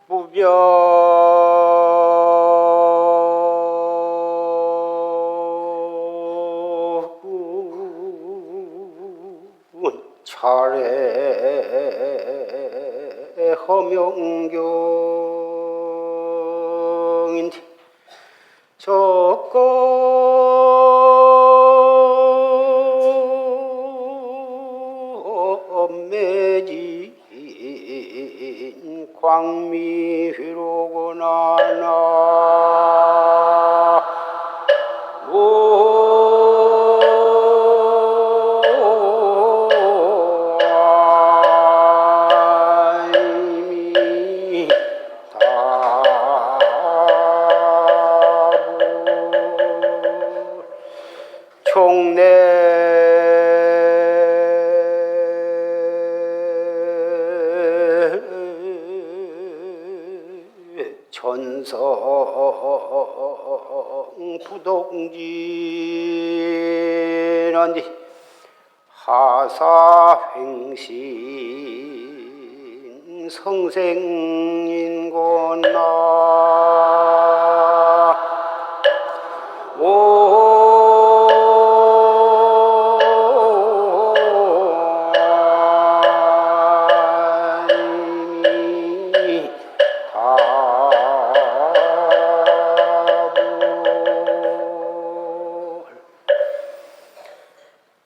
무변 차례 허명경인데 적검매진 광미휘로구나 전성 부동진언디 하사횡신 성생인고나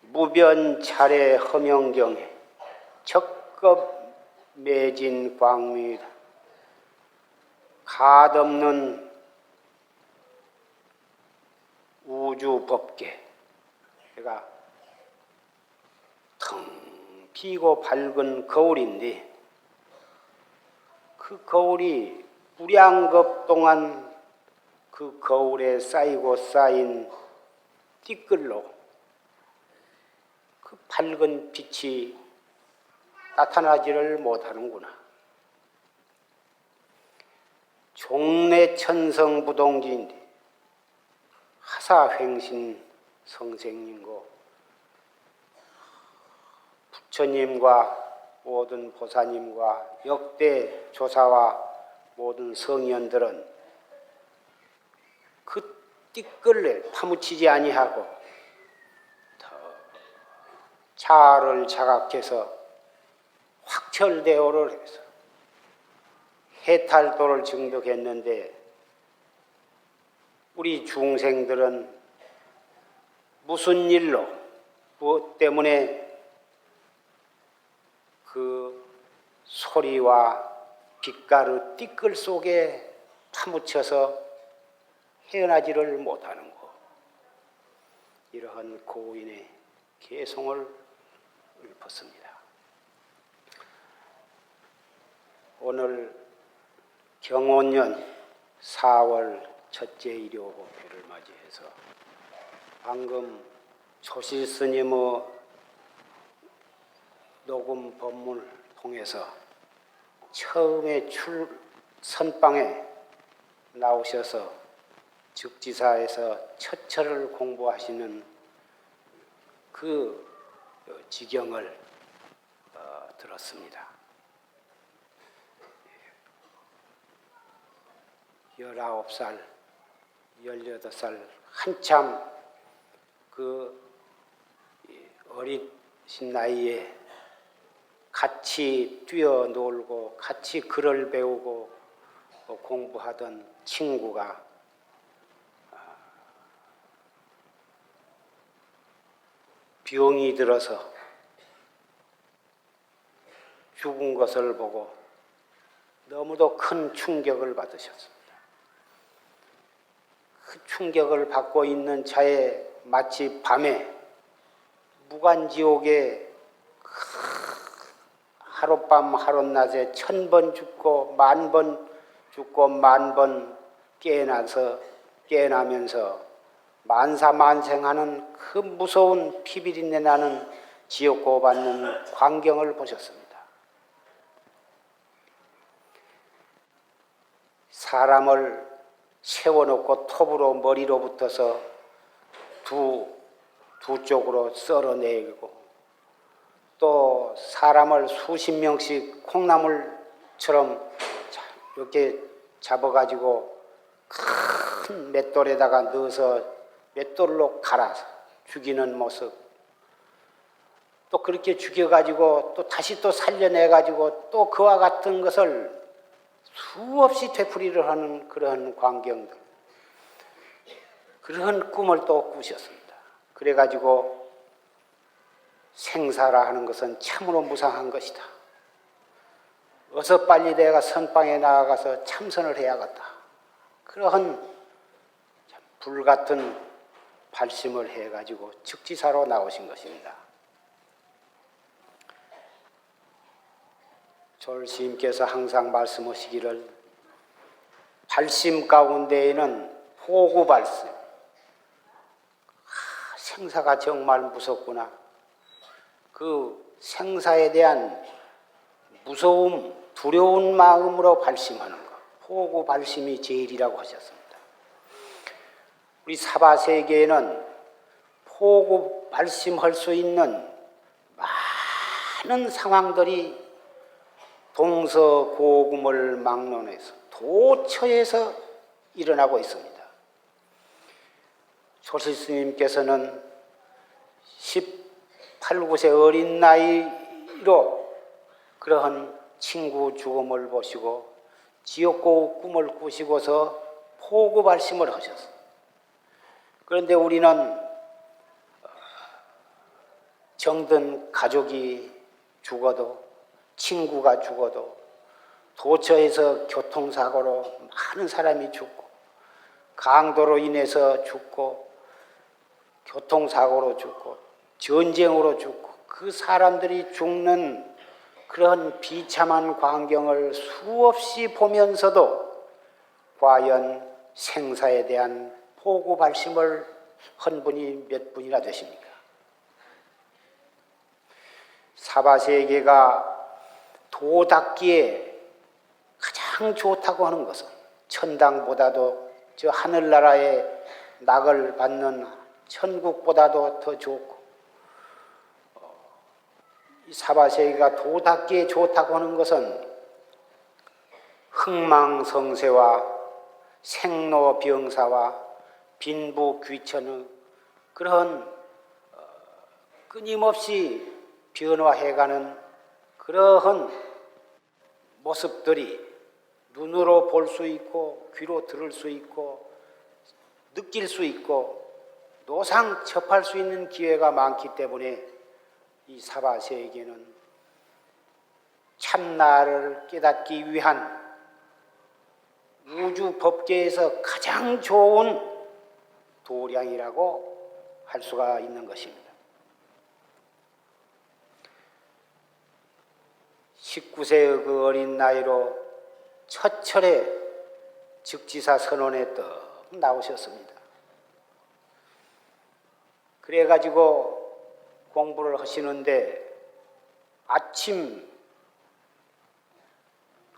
무변 차례 허명경에 적겁 매진 광미다. 가없는 우주법계, 그러니까 텅 비고 밝은 거울인데 그 거울이 무량겁 동안 그 거울에 쌓이고 쌓인 띠끌로 그 밝은 빛이 나타나지를 못하는구나. 종래천성부동지인데 하사횡신 성생님고 부처님과 모든 보사님과 역대 조사와 모든 성현들은 그 띠끌에 파묻히지 아니하고 자아를 자각해서 확철대오를 해서 해탈도를 증득했는데 우리 중생들은 무슨 일로 무엇 때문에 그 소리와 빛가루 띠끌 속에 파묻혀서 헤어나지를 못하는고. 이러한 고인의 개송을 읊었습니다. 오늘 경온년 4월 첫째 일요일을 맞이해서 방금 조실스님의 녹음 법문을 통해서 처음에 선방에 나오셔서 즉지사에서 처처를 공부하시는 그 지경을 들었습니다. 19살, 18살 한참 그 어리신 나이에 같이 뛰어놀고 같이 글을 배우고 공부하던 친구가 병이 들어서 죽은 것을 보고 너무도 큰 충격을 받으셨습니다. 그 충격을 받고 있는 차에 마치 밤에 무간지옥에 하룻밤 하룻낮에 1000번 죽고 10,000번 죽고 10,000번 깨어나면서 만사만생하는 그 무서운 피비린내 나는 지옥고 받는 광경을 보셨습니다. 사람을 세워놓고 톱으로 머리로 붙어서 두 쪽으로 썰어내고 또 사람을 수십 명씩 콩나물처럼 이렇게 잡아가지고 큰 맷돌에다가 넣어서 맷돌로 갈아서 죽이는 모습, 또 그렇게 죽여가지고 또 다시 또 살려내가지고 또 그와 같은 것을 수없이 되풀이를 하는 그러한 광경들, 그러한 꿈을 또 꾸셨습니다. 그래가지고 생사라 하는 것은 참으로 무상한 것이다. 어서 빨리 내가 선방에 나아가서 참선을 해야겠다. 그러한 불같은 발심을 해가지고 즉지사로 나오신 것입니다. 졸스님께서 항상 말씀하시기를 발심 가운데에는 포구발심, 생사가 정말 무섭구나. 그 생사에 대한 무서움, 두려운 마음으로 발심하는 것, 포구발심이 제일이라고 하셨습니다. 우리 사바세계에는 포구발심할 수 있는 많은 상황들이 동서고금을 막론해서 도처에서 일어나고 있습니다. 조실스님께서는 18, 19세 어린 나이로 그러한 친구 죽음을 보시고 지옥고 꿈을 꾸시고서 포구발심을 하셨습니다. 그런데 우리는 정든 가족이 죽어도, 친구가 죽어도, 도처에서 교통사고로 많은 사람이 죽고, 강도로 인해서 죽고, 교통사고로 죽고, 전쟁으로 죽고, 그 사람들이 죽는 그런 비참한 광경을 수없이 보면서도 과연 생사에 대한 포구발심을 한 분이 몇 분이나 되십니까? 사바세계가 도닦기에 가장 좋다고 하는 것은 천당보다도 저 하늘나라의 낙을 받는 천국보다도 더 좋고, 이 사바세계가 도닦기에 좋다고 하는 것은 흥망성쇠와 생로병사와 빈부귀천의 그런 끊임없이 변화해가는 그러한 모습들이 눈으로 볼 수 있고 귀로 들을 수 있고 느낄 수 있고 노상 접할 수 있는 기회가 많기 때문에 이 사바세계는 참나를 깨닫기 위한 우주 법계에서 가장 좋은 도량이라고 할 수가 있는 것입니다. 19세의 그 어린 나이로 첫철에 즉지사 선원에 떡 나오셨습니다. 그래가지고 공부를 하시는데 아침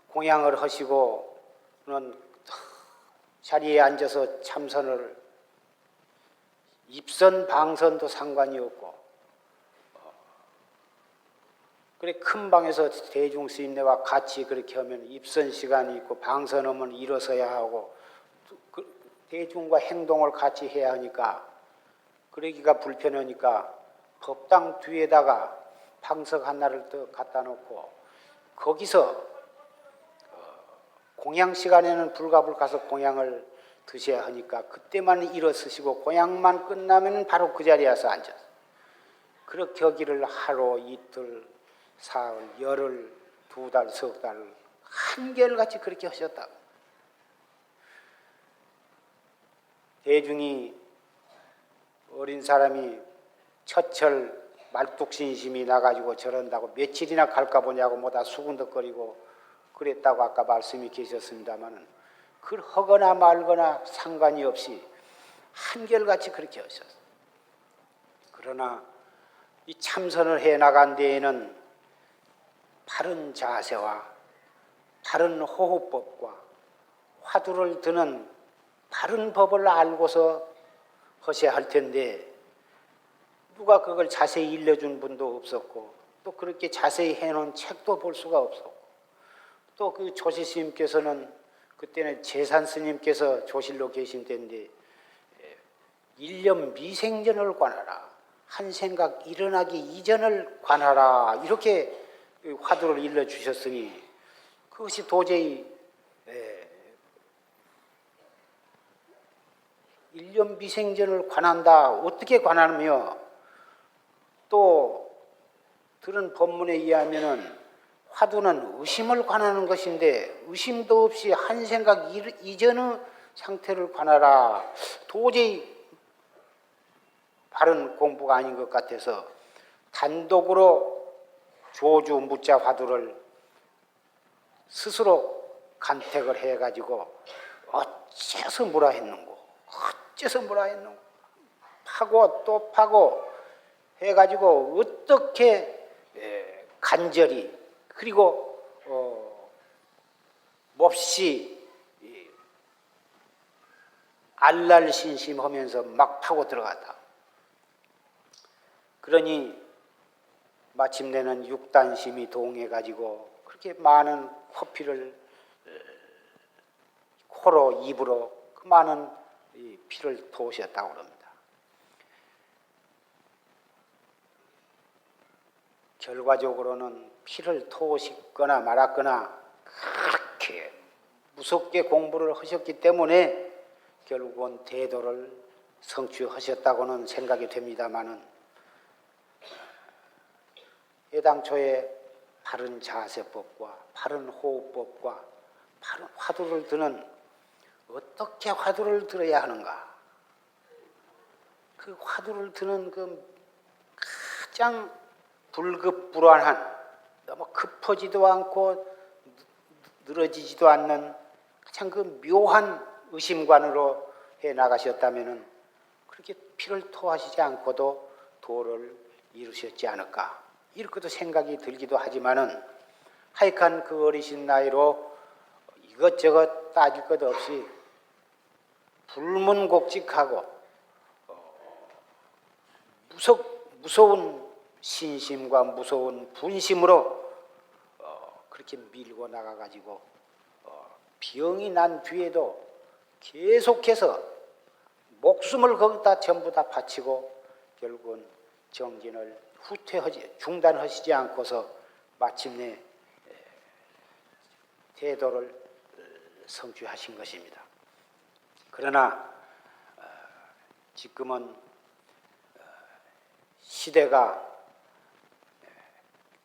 공양을 하시고는 자리에 앉아서 참선을, 입선 방선도 상관이 없고, 그래 큰 방에서 대중 스님네와 같이 그렇게 하면 입선 시간이 있고 방선하면 일어서야 하고 대중과 행동을 같이 해야 하니까 그러기가 불편하니까 법당 뒤에다가 방석 하나를 더 갖다 놓고 거기서 공양 시간에는 불갑을 가서 공양을 드셔야 하니까 그때만 일어서시고 공양만 끝나면 바로 그 자리에 와서 앉아서 그렇게 하기를 하루, 이틀, 사흘, 열흘, 두 달, 석 달, 한결같이 그렇게 하셨다고. 대중이 어린 사람이 첫철 말뚝신심이 나가지고 저런다고 며칠이나 갈까 보냐고 뭐다 수군덕거리고 그랬다고 아까 말씀이 계셨습니다마는 그 하거나 말거나 상관이 없이 한결같이 그렇게 하셨어요. 그러나 이 참선을 해 나간 데에는 바른 자세와 바른 호흡법과 화두를 드는 바른 법을 알고서 하셔야 할 텐데 누가 그걸 자세히 일러준 분도 없었고 또 그렇게 자세히 해놓은 책도 볼 수가 없었고 또 그 조실 스님께서는 그때는 재산 스님께서 조실로 계신 때인데 일념 미생전을 관하라, 한 생각 일어나기 이전을 관하라, 이렇게 화두를 일러주셨으니 그것이 도저히 일념 미생전을 관한다, 어떻게 관하며, 또 들은 법문에 의하면은 화두는 의심을 관하는 것인데 의심도 없이 한 생각 이전의 상태를 관하라, 도저히 바른 공부가 아닌 것 같아서 단독으로 조주 무자 화두를 스스로 간택을 해가지고 어째서 뭐라 했는고, 어째서 뭐라 했는고, 파고 또 파고 해가지고 어떻게 간절히 그리고 몹시 알랄신심하면서 막 파고 들어갔다. 그러니 마침내는 육단심이 동해가지고 그렇게 많은 코피를 코로 입으로 그 많은 피를 토우셨다고 그럽니다. 결과적으로는 피를 토우시거나 말았거나 그렇게 무섭게 공부를 하셨기 때문에 결국은 대도를 성취하셨다고는 생각이 됩니다마는, 애당초에 바른 자세법과 바른 호흡법과 바른 화두를 드는, 어떻게 화두를 들어야 하는가, 그 화두를 드는 그 가장 불급불안한, 너무 급하지도 않고 늘어지지도 않는 가장 그 묘한 의심관으로 해 나가셨다면은 그렇게 피를 토하시지 않고도 도를 이루셨지 않을까, 이렇게도 생각이 들기도 하지만은, 하여간 그 어리신 나이로 이것저것 따질 것 없이 불문곡직하고 무서운 신심과 무서운 분심으로 그렇게 밀고 나가가지고 병이 난 뒤에도 계속해서 목숨을 거기다 전부 다 바치고 결국은 정진을 중단하시지 않고서 마침내 태도를 성취하신 것입니다. 그러나 지금은 시대가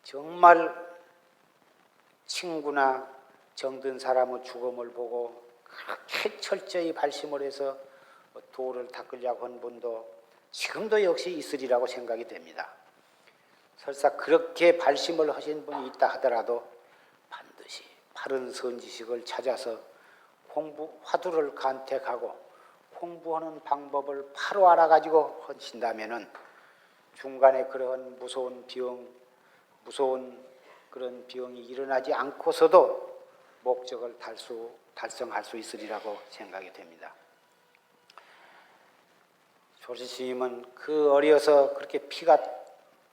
정말 친구나 정든 사람의 죽음을 보고 그렇게 철저히 발심을 해서 도를 닦으려고 한 분도 지금도 역시 있으리라고 생각이 됩니다. 설사 그렇게 발심을 하신 분이 있다 하더라도 반드시 바른 선지식을 찾아서 화두를 간택하고 공부하는 방법을 바로 알아가지고 하신다면은 중간에 그런 무서운 그런 병이 일어나지 않고서도 목적을 달성할 수 있으리라고 생각이 됩니다. 조실 스님은 그 어려서 그렇게 피가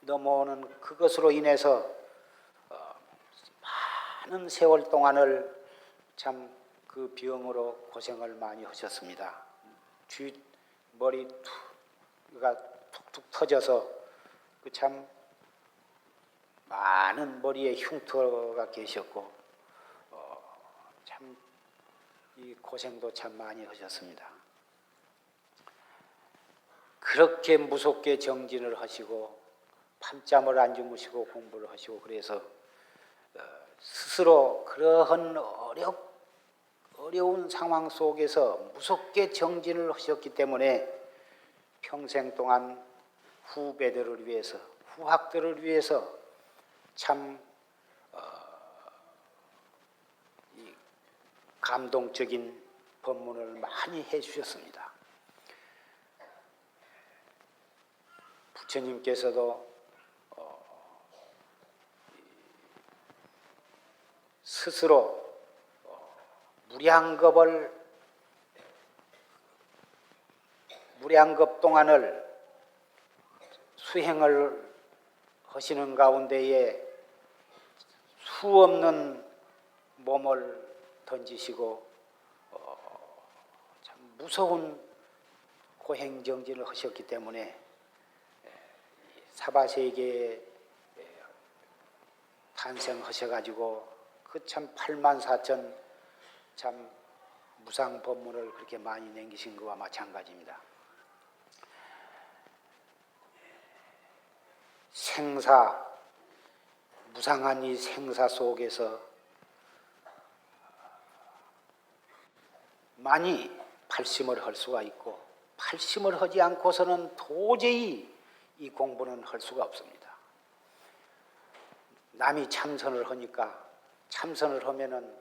넘어오는 그것으로 인해서 많은 세월 동안을 참 그 병으로 고생을 많이 하셨습니다. 머리가 툭툭 터져서 그 참 많은 머리에 흉터가 계셨고 참 이 고생도 참 많이 하셨습니다. 그렇게 무섭게 정진을 하시고 밤잠을 안 주무시고 공부를 하시고, 그래서 스스로 그러한 어려운 상황 속에서 무섭게 정진을 하셨기 때문에 평생 동안 후배들을 위해서, 후학들을 위해서 참 이 감동적인 법문을 많이 해주셨습니다. 부처님께서도 스스로 무량겁 동안을 수행을 하시는 가운데에 수없는 보험을 던지시고 참 무서운 고행정진을 하셨기 때문에 사바세계에 탄생하셔가지고 그 참 84,000 참 무상법문을 그렇게 많이 남기신 것과 마찬가지입니다. 생사, 무상한 이 생사 속에서 많이 발심을 할 수가 있고, 발심을 하지 않고서는 도저히 이 공부는 할 수가 없습니다. 남이 참선을 하니까, 참선을 하면은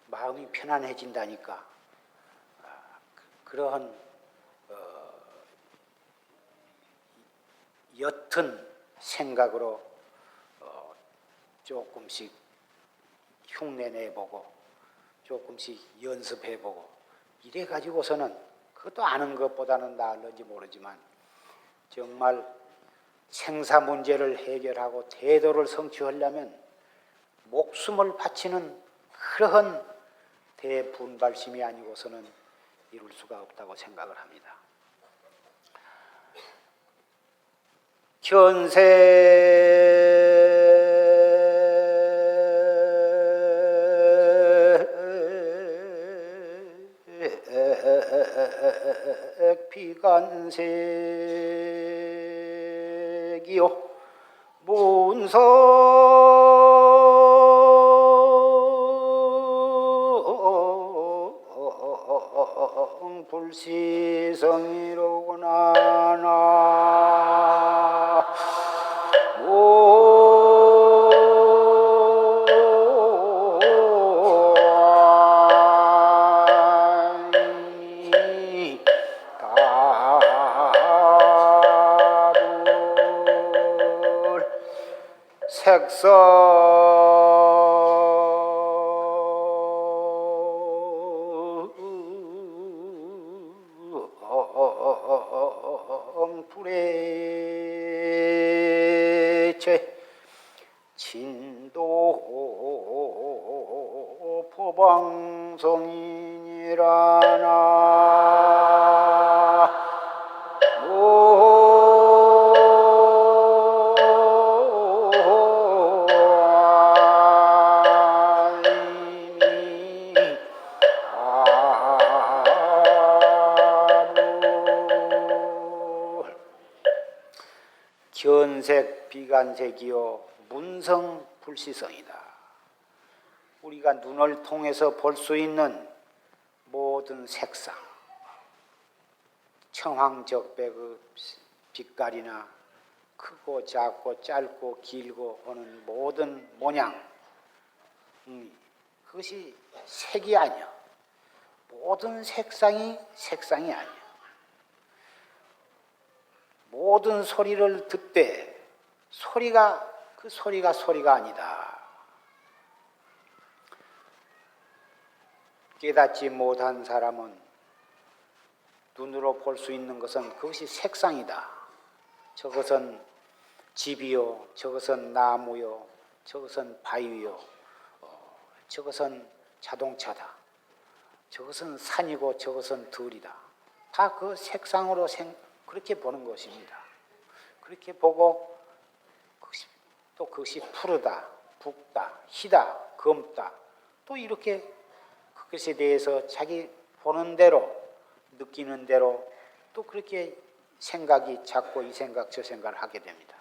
마음이 편안해진다니까, 그러한 옅은 생각으로 조금씩 흉내내보고 조금씩 연습해보고 이래 가지고서는, 그것도 아는 것보다는 나을는지 모르지만 정말 생사 문제를 해결하고 대도를 성취하려면 목숨을 바치는 그러한 대분발심이 아니고서는 이룰 수가 없다고 생각을 합니다. 견색 비간색이요 문성 불시성이로구나. 색성 불의체 진도 포방성이니라나. 견색 비간색이요 문성 불시성이다. 우리가 눈을 통해서 볼 수 있는 모든 색상, 청황적배 그 빛깔이나 크고 작고 짧고 길고 하는 모든 모양, 그것이 색이 아니야. 모든 색상이 색상이 아니야. 모든 소리를 듣되 소리가 그 소리가 소리가 아니다. 깨닫지 못한 사람은 눈으로 볼 수 있는 것은 그것이 색상이다. 저것은 집이요, 저것은 나무요, 저것은 바위요, 저것은 자동차다. 저것은 산이고 저것은 들이다. 다 그 색상으로 그렇게 보는 것입니다. 그렇게 보고 또 그것이 푸르다, 붓다, 희다, 검다, 또 이렇게 그것에 대해서 자기 보는 대로 느끼는 대로 또 그렇게 생각이 자꾸 이 생각 저 생각을 하게 됩니다.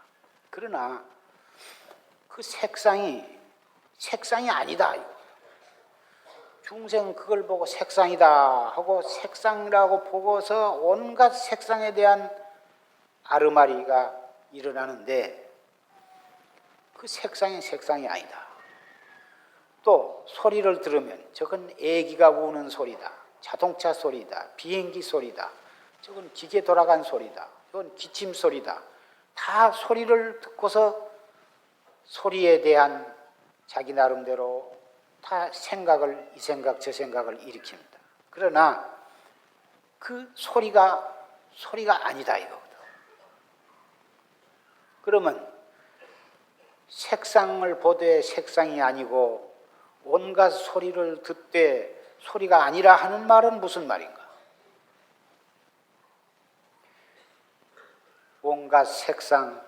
그러나 그 색상이 아니다. 중생 그걸 보고 색상이다 하고 색상이라고 보고서 온갖 색상에 대한 아르마리가 일어나는데 그 색상이 아니다. 또 소리를 들으면 저건 애기가 우는 소리다. 자동차 소리다. 비행기 소리다. 저건 기계 돌아간 소리다. 저건 기침 소리다. 다 소리를 듣고서 소리에 대한 자기 나름대로 다 생각을 이 생각 저 생각을 일으킵니다. 그러나 그 소리가 아니다 이거거든. 그러면 색상을 보되 색상이 아니고 온갖 소리를 듣되 소리가 아니라 하는 말은 무슨 말인가? 온갖 색상,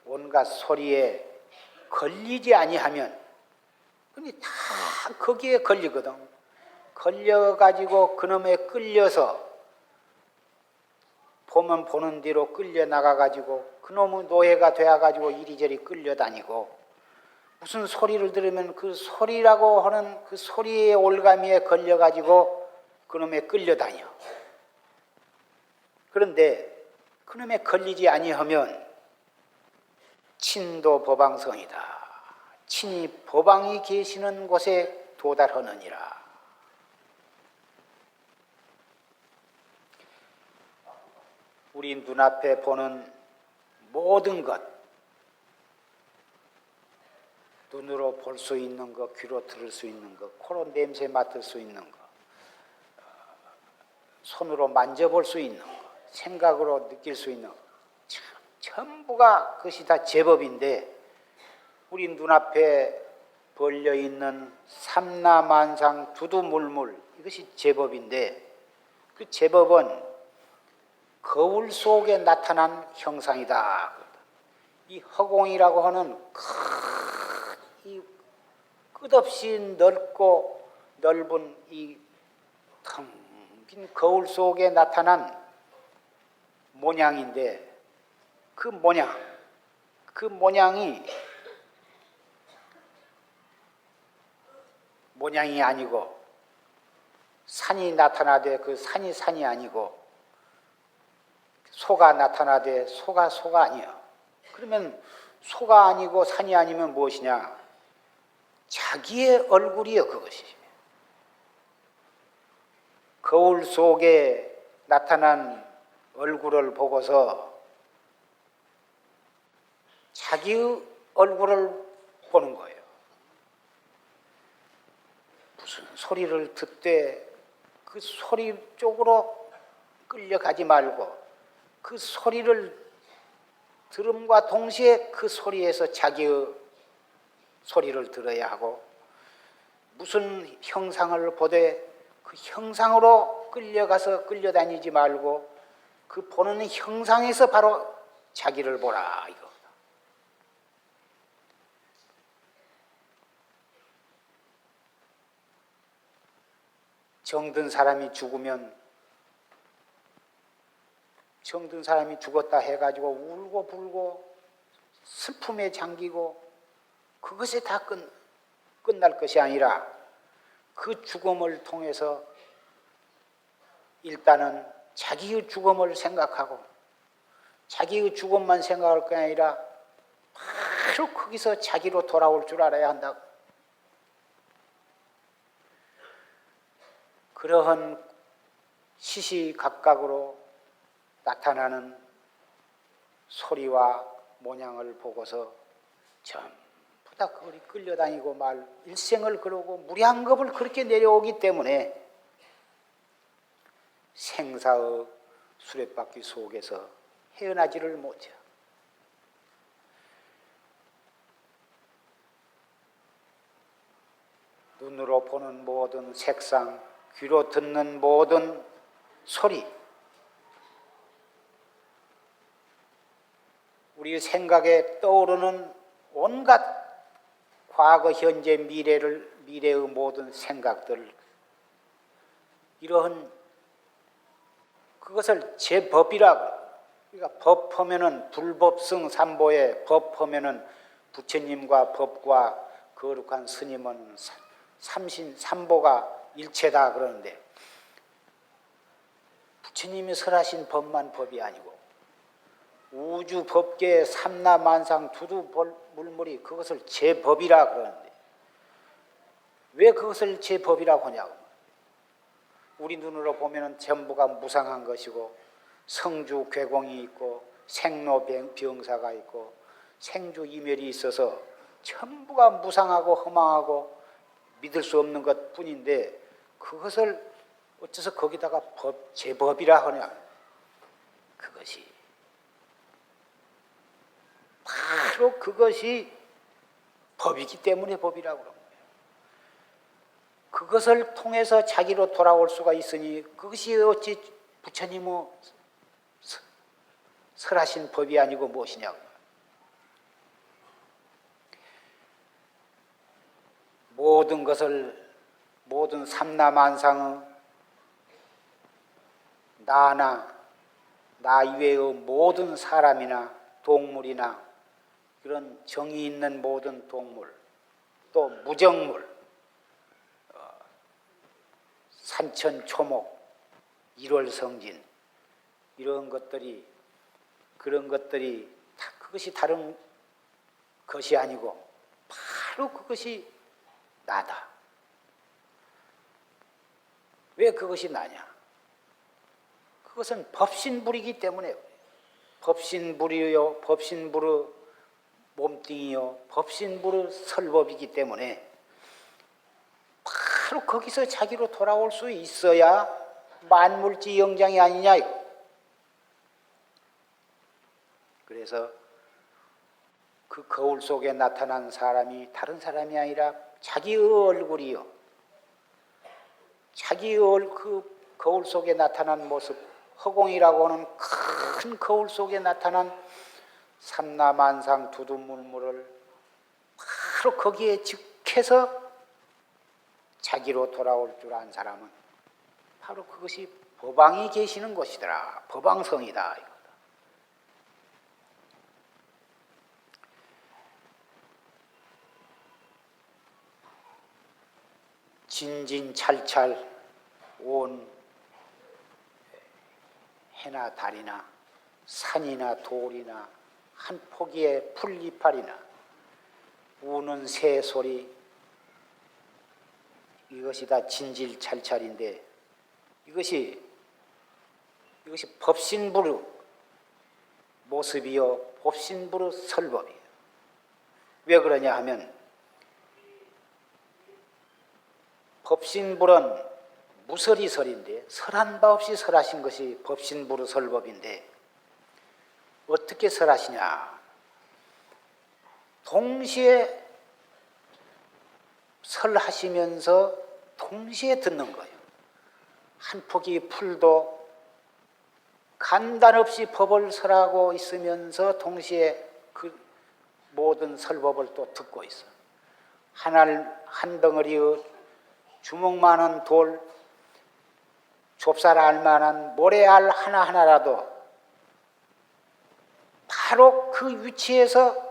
온갖 소리에 걸리지 아니하면 그니 다 거기에 걸리거든. 걸려가지고 그놈에 끌려서 보면 보는 대로 끌려 나가가지고 그놈의 노예가 되어가지고 이리저리 끌려다니고 무슨 소리를 들으면 그 소리라고 하는 그 소리의 올가미에 걸려가지고 그놈에 끌려다녀. 그런데 그놈에 걸리지 아니하면 친도 법왕성이다. 친히 법왕이 계시는 곳에 도달하느니라. 우리 눈앞에 보는 모든 것, 눈으로 볼 수 있는 것, 귀로 들을 수 있는 것, 코로 냄새 맡을 수 있는 것, 손으로 만져볼 수 있는 것, 생각으로 느낄 수 있는 것, 전부가 그것이 다 제법인데 우리 눈앞에 벌려있는 삼라만상 두두물물 이것이 제법인데 그 제법은 거울 속에 나타난 형상이다. 이 허공이라고 하는 이 끝없이 넓고 넓은 이 텅 빈 거울 속에 나타난 모양인데 그 모양이 아니고 산이 나타나되 그 산이 아니고 소가 나타나되 소가 아니야. 그러면 소가 아니고 산이 아니면 무엇이냐? 자기의 얼굴이요, 그것이. 거울 속에 나타난 얼굴을 보고서 자기의 얼굴을 보는 거예요. 무슨 소리를 듣되 그 소리 쪽으로 끌려가지 말고 그 소리를 들음과 동시에 그 소리에서 자기의 소리를 들어야 하고 무슨 형상을 보되 그 형상으로 끌려가서 끌려다니지 말고 그 보는 형상에서 바로 자기를 보라 이거. 정든 사람이 죽었다 해가지고 울고 불고 슬픔에 잠기고 그것이 다 끝날 것이 아니라 그 죽음을 통해서 일단은 자기의 죽음을 생각하고 자기의 죽음만 생각할 게 아니라 바로 거기서 자기로 돌아올 줄 알아야 한다. 그러한 시시각각으로 나타나는 소리와 모양을 보고서 전부 다 그리 끌려다니고 말 일생을 그러고 무량겁을 그렇게 내려오기 때문에 생사의 수레바퀴 속에서 헤어나지를 못해요. 눈으로 보는 모든 색상, 귀로 듣는 모든 소리, 우리 생각에 떠오르는 온갖 과거, 현재, 미래의 모든 생각들, 이러한 그것을 제법이라고. 그러니까 법하면은 불법성 삼보에 법하면은 부처님과 법과 거룩한 스님은 삼신 삼보가 일체다 그러는데 부처님이 설하신 법만 법이 아니고 우주 법계의 삼라만상 두두물물이 그것을 제법이라 그러는데 왜 그것을 제법이라고 하냐고. 우리 눈으로 보면 전부가 무상한 것이고 성주 괴공이 있고 생로병사가 있고 생주 이멸이 있어서 전부가 무상하고 허망하고 믿을 수 없는 것뿐인데 그것을 어째서 거기다가 제법이라 하냐. 그것이 바로 그것이 법이기 때문에 법이라고 그런 거예요. 그것을 통해서 자기로 돌아올 수가 있으니 그것이 어찌 부처님의 설하신 법이 아니고 무엇이냐고. 모든 것을, 모든 삼라만상의 나나 나 이외의 모든 사람이나 동물이나 그런 정이 있는 모든 동물, 또 무정물, 산천초목, 일월성진, 이런 것들이, 그런 것들이 다 그것이 다른 것이 아니고 바로 그것이 나다. 왜 그것이 나냐? 그것은 법신불이기 때문에, 법신불이요, 법신불의 몸뚱이요, 법신불의 설법이기 때문에 바로 거기서 자기로 돌아올 수 있어야 만물지 영장이 아니냐. 그래서 그 거울 속에 나타난 사람이 다른 사람이 아니라 자기의 얼굴이요, 자기의 그 거울 속에 나타난 모습, 허공이라고 하는 큰 거울 속에 나타난 삼라만상 두두물물을 바로 거기에 직해서 자기로 돌아올 줄 안 사람은 바로 그것이 법왕이 계시는 곳이더라. 법왕성이다. 이거다. 진진찰찰 온 해나 달이나 산이나 돌이나 한 포기의 풀이파리나 우는 새 소리, 이것이 다 진질찰찰인데 이것이 법신불의 모습이요, 법신불의 설법이에요. 왜 그러냐 하면 법신불은 무설이 설인데 설한 바 없이 설하신 것이 법신불의 설법인데 어떻게 설하시냐? 동시에 설하시면서 동시에 듣는 거예요. 한 포기 풀도 간단없이 법을 설하고 있으면서 동시에 그 모든 설법을 또 듣고 있어. 한 덩어리의 주먹만한 돌, 좁쌀 알만한 모래알 하나하나라도 바로 그 위치에서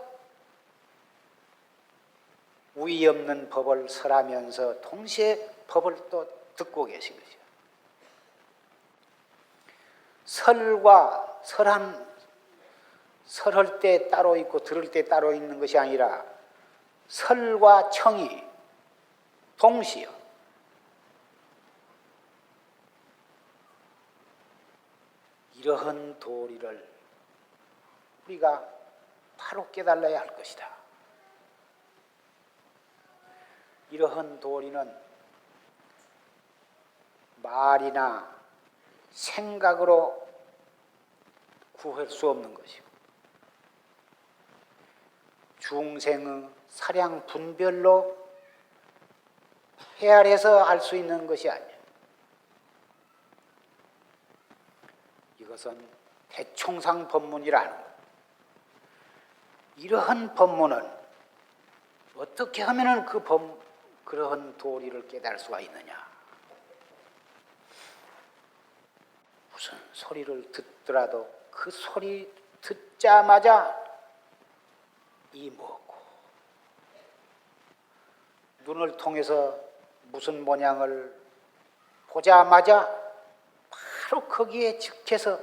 우위 없는 법을 설하면서 동시에 법을 또 듣고 계신 것이죠. 설과 설할 때 따로 있고 들을 때 따로 있는 것이 아니라 설과 청이 동시요. 이러한 도리를 우리가 바로 깨달아야 할 것이다. 이러한 도리는 말이나 생각으로 구할 수 없는 것이고 중생의 사량 분별로 헤아려서 알 수 있는 것이 아니야. 이것은 대총상 법문이라는 것. 이러한 법문은 어떻게 하면 그러한 도리를 깨달을 수가 있느냐? 무슨 소리를 듣더라도 그 소리 듣자마자 이먹고 눈을 통해서 무슨 모양을 보자마자 바로 거기에 직해서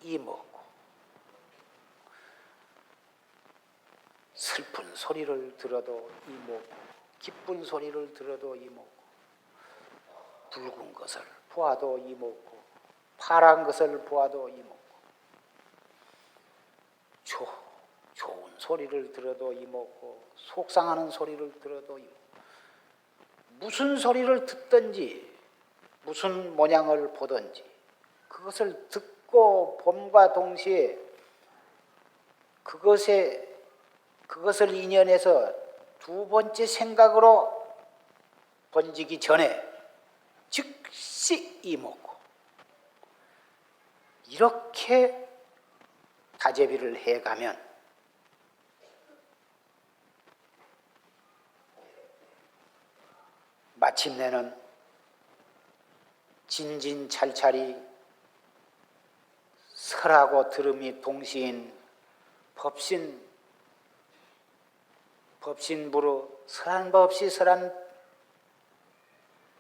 이먹고 슬픈 소리를 들어도 이먹고 기쁜 소리를 들어도 이먹고 붉은 것을 보아도 이먹고 파란 것을 보아도 이먹고 좋은 소리를 들어도 이먹고 속상하는 소리를 들어도 이먹고 무슨 소리를 듣든지 무슨 모양을 보든지 그것을 듣고 봄과 동시에 그것을 인연해서 두 번째 생각으로 번지기 전에 즉시 이먹고 이렇게 다재비를 해가면 마침내는 진진찰찰이 설하고 들음이 동시인 법신부로 설한 법 없이 설한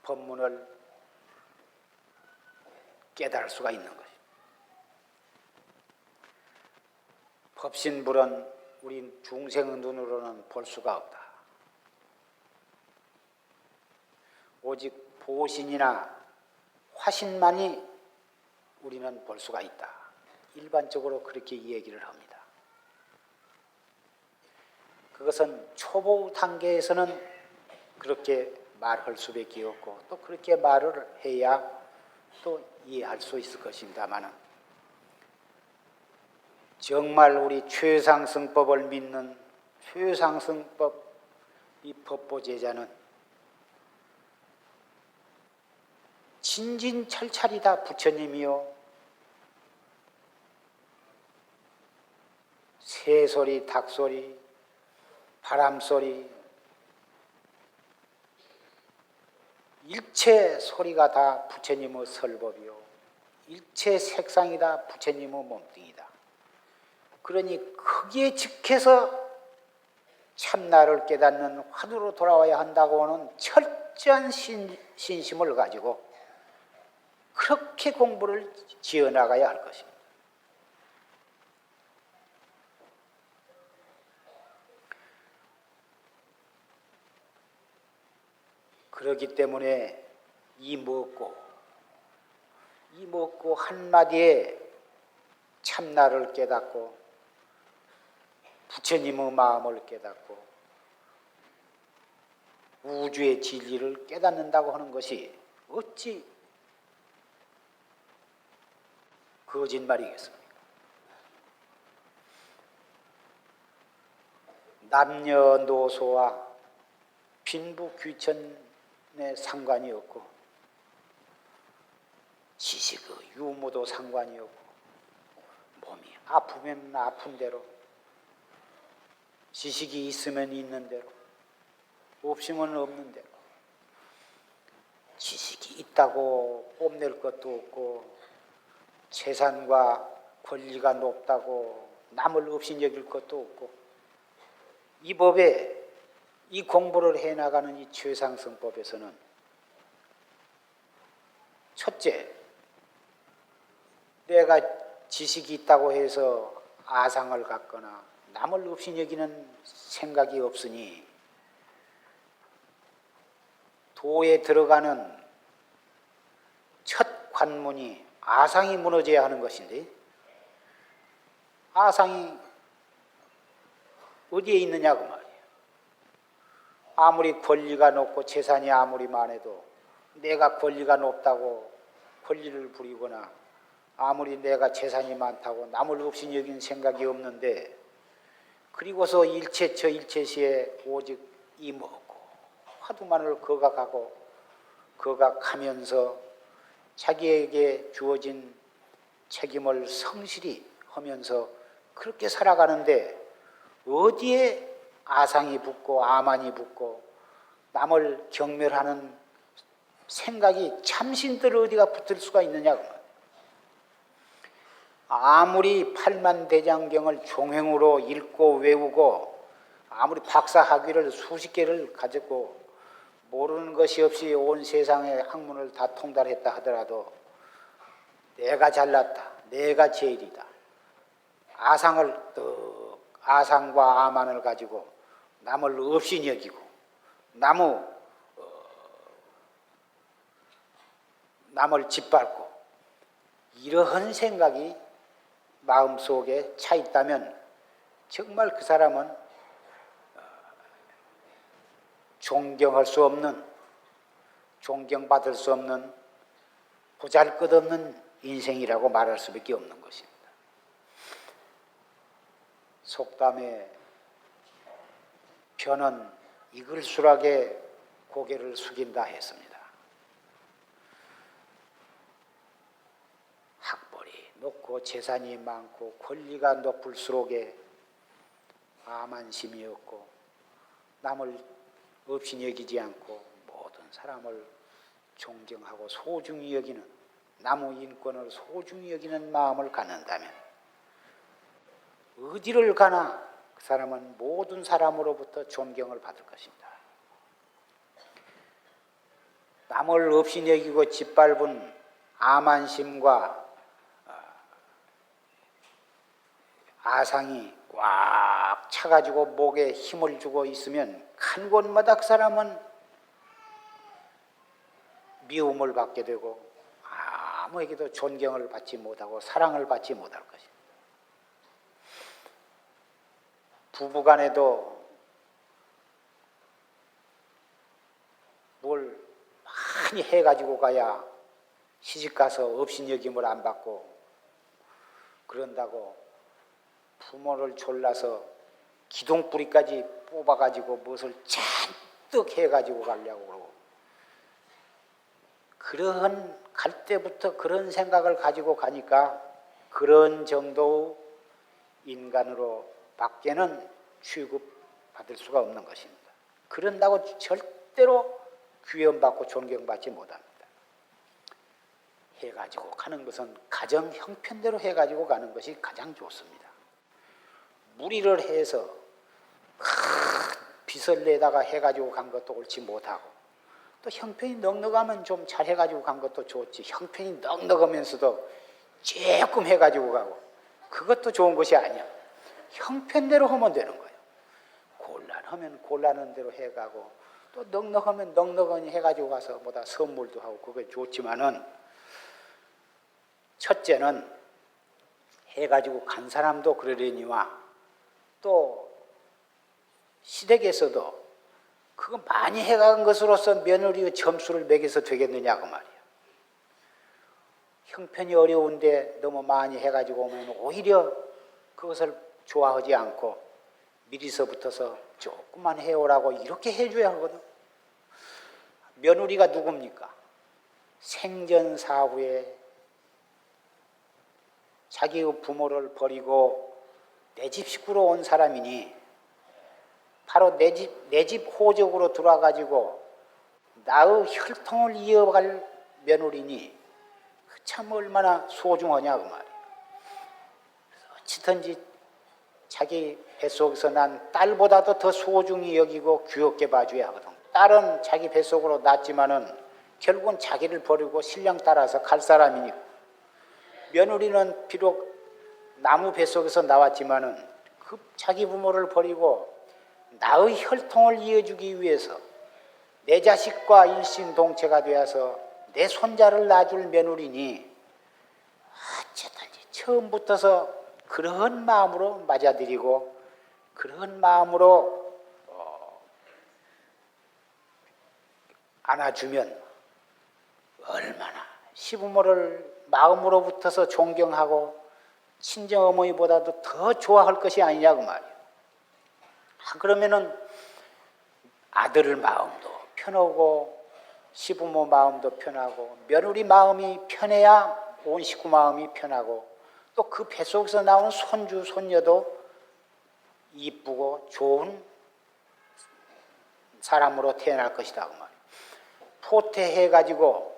법문을 깨달을 수가 있는 것입니다. 법신불은 우리 중생 눈으로는 볼 수가 없다. 오직 보신이나 화신만이 우리는 볼 수가 있다. 일반적으로 그렇게 얘기를 합니다. 그것은 초보 단계에서는 그렇게 말할 수밖에 없고 또 그렇게 말을 해야 또 이해할 수 있을 것입니다마는 정말 우리 최상승법을 믿는 최상승법 이 법보제자는 진진찰찰이다 부처님이요. 새소리, 닭소리, 바람소리, 일체 소리가 다 부처님의 설법이요. 일체 색상이 다 부처님의 몸뚱이다. 그러니 거기에 직해서 참나를 깨닫는 화두로 돌아와야 한다고 하는 철저한 신심을 가지고 그렇게 공부를 지어나가야 할 것입니다. 그렇기 때문에 이 먹고 한마디에 참나를 깨닫고 부처님의 마음을 깨닫고 우주의 진리를 깨닫는다고 하는 것이 어찌 거짓말이겠습니까? 남녀노소와 빈부귀천에 상관이 없고 지식의 유무도 상관이 없고 몸이 아프면 아픈 대로 지식이 있으면 있는 대로 없으면 없는 대로 지식이 있다고 뽐낼 것도 없고 재산과 권리가 높다고 남을 없이 여길 것도 없고 이 법에 이 공부를 해나가는 이 최상승법에서는 첫째, 내가 지식이 있다고 해서 아상을 갖거나 남을 없이 여기는 생각이 없으니 도에 들어가는 첫 관문이 아상이 무너져야 하는 것인데 아상이 어디에 있느냐고 말이에요. 아무리 권리가 높고 재산이 아무리 많아도 내가 권리가 높다고 권리를 부리거나 아무리 내가 재산이 많다고 남을 없이 여기는 생각이 없는데 그리고서 일체 저 일체시에 오직 이 먹고 화두만을 거각하면서 자기에게 주어진 책임을 성실히 하면서 그렇게 살아가는데 어디에 아상이 붙고 아만이 붙고 남을 경멸하는 생각이 참신들 어디가 붙을 수가 있느냐고. 아무리 팔만대장경을 종횡으로 읽고 외우고 아무리 박사학위를 수십 개를 가졌고 모르는 것이 없이 온 세상의 학문을 다 통달했다 하더라도 내가 잘났다, 내가 제일이다. 아상과 아만을 가지고 남을 없이 여기고 남을 짓밟고 이러한 생각이 마음속에 차 있다면 정말 그 사람은 존경받을 수 없는 보잘것없는 인생이라고 말할 수밖에 없는 것입니다. 속담에 변은 이글수락에 고개를 숙인다 했습니다. 학벌이 높고 재산이 많고 권리가 높을수록에 암한심이 없고 남을 없이 여기지 않고 모든 사람을 존경하고 소중히 여기는, 남의 인권을 소중히 여기는 마음을 갖는다면 어디를 가나 그 사람은 모든 사람으로부터 존경을 받을 것입니다. 남을 없이 여기고 짓밟은 암한심과 아상이 꽉 차가지고 목에 힘을 주고 있으면 간 곳마다 그 사람은 미움을 받게 되고 아무에게도 존경을 받지 못하고 사랑을 받지 못할 것입니다. 부부간에도 뭘 많이 해가지고 가야 시집가서 업신여김을 안 받고, 그런다고 부모를 졸라서 기둥뿌리까지 뽑아가지고 무엇을 잔뜩 해가지고 가려고 그러고, 그런 갈 때부터 그런 생각을 가지고 가니까 그런 정도 인간으로 밖에는 취급받을 수가 없는 것입니다. 그런다고 절대로 귀염받고 존경받지 못합니다. 해가지고 가는 것은 가정 형편대로 해가지고 가는 것이 가장 좋습니다. 무리를 해서 빚을 내다가 해가지고 간 것도 옳지 못하고, 또 형편이 넉넉하면 좀 잘 해가지고 간 것도 좋지, 형편이 넉넉하면서도 조금 해가지고 가고, 그것도 좋은 것이 아니야. 형편대로 하면 되는 거예요. 곤란하면 곤란한 대로 해가고, 또 넉넉하면 넉넉하니 해가지고 가서 뭐다 선물도 하고, 그게 좋지만은, 첫째는 해가지고 간 사람도 그러려니와 또 시댁에서도 그거 많이 해간 것으로서 며느리의 점수를 매겨서 되겠느냐 그 말이야. 형편이 어려운데 너무 많이 해가지고 오면 오히려 그것을 좋아하지 않고 미리서부터서 조금만 해오라고 이렇게 해줘야 하거든. 며느리가 누굽니까? 생전사후에 자기의 부모를 버리고 내 집 식구로 온 사람이니, 바로 내 집 호적으로 들어와가지고 나의 혈통을 이어갈 며느리니 참 얼마나 소중하냐 그 말이야. 어찌든지 자기 뱃속에서 난 딸보다도 더 소중히 여기고 귀엽게 봐줘야 하거든. 딸은 자기 뱃속으로 낳지만은 결국은 자기를 버리고 신랑 따라서 갈 사람이니까, 며느리는 비록 나무 뱃속에서 나왔지만은 그 자기 부모를 버리고 나의 혈통을 이어주기 위해서 내 자식과 일심동체가 되어서 내 손자를 낳아줄 며느리니 어쨌든지 처음부터서 그런 마음으로 맞아들이고 그런 마음으로 안아주면 얼마나 시부모를 마음으로부터서 존경하고 친정어머니보다도 더 좋아할 것이 아니냐고 말이야. 그러면은 아들 마음도 편하고 시부모 마음도 편하고 며느리 마음이 편해야 온 식구 마음이 편하고, 또 그 뱃속에서 나오는 손주 손녀도 이쁘고 좋은 사람으로 태어날 것이다 그 말이야. 포태해가지고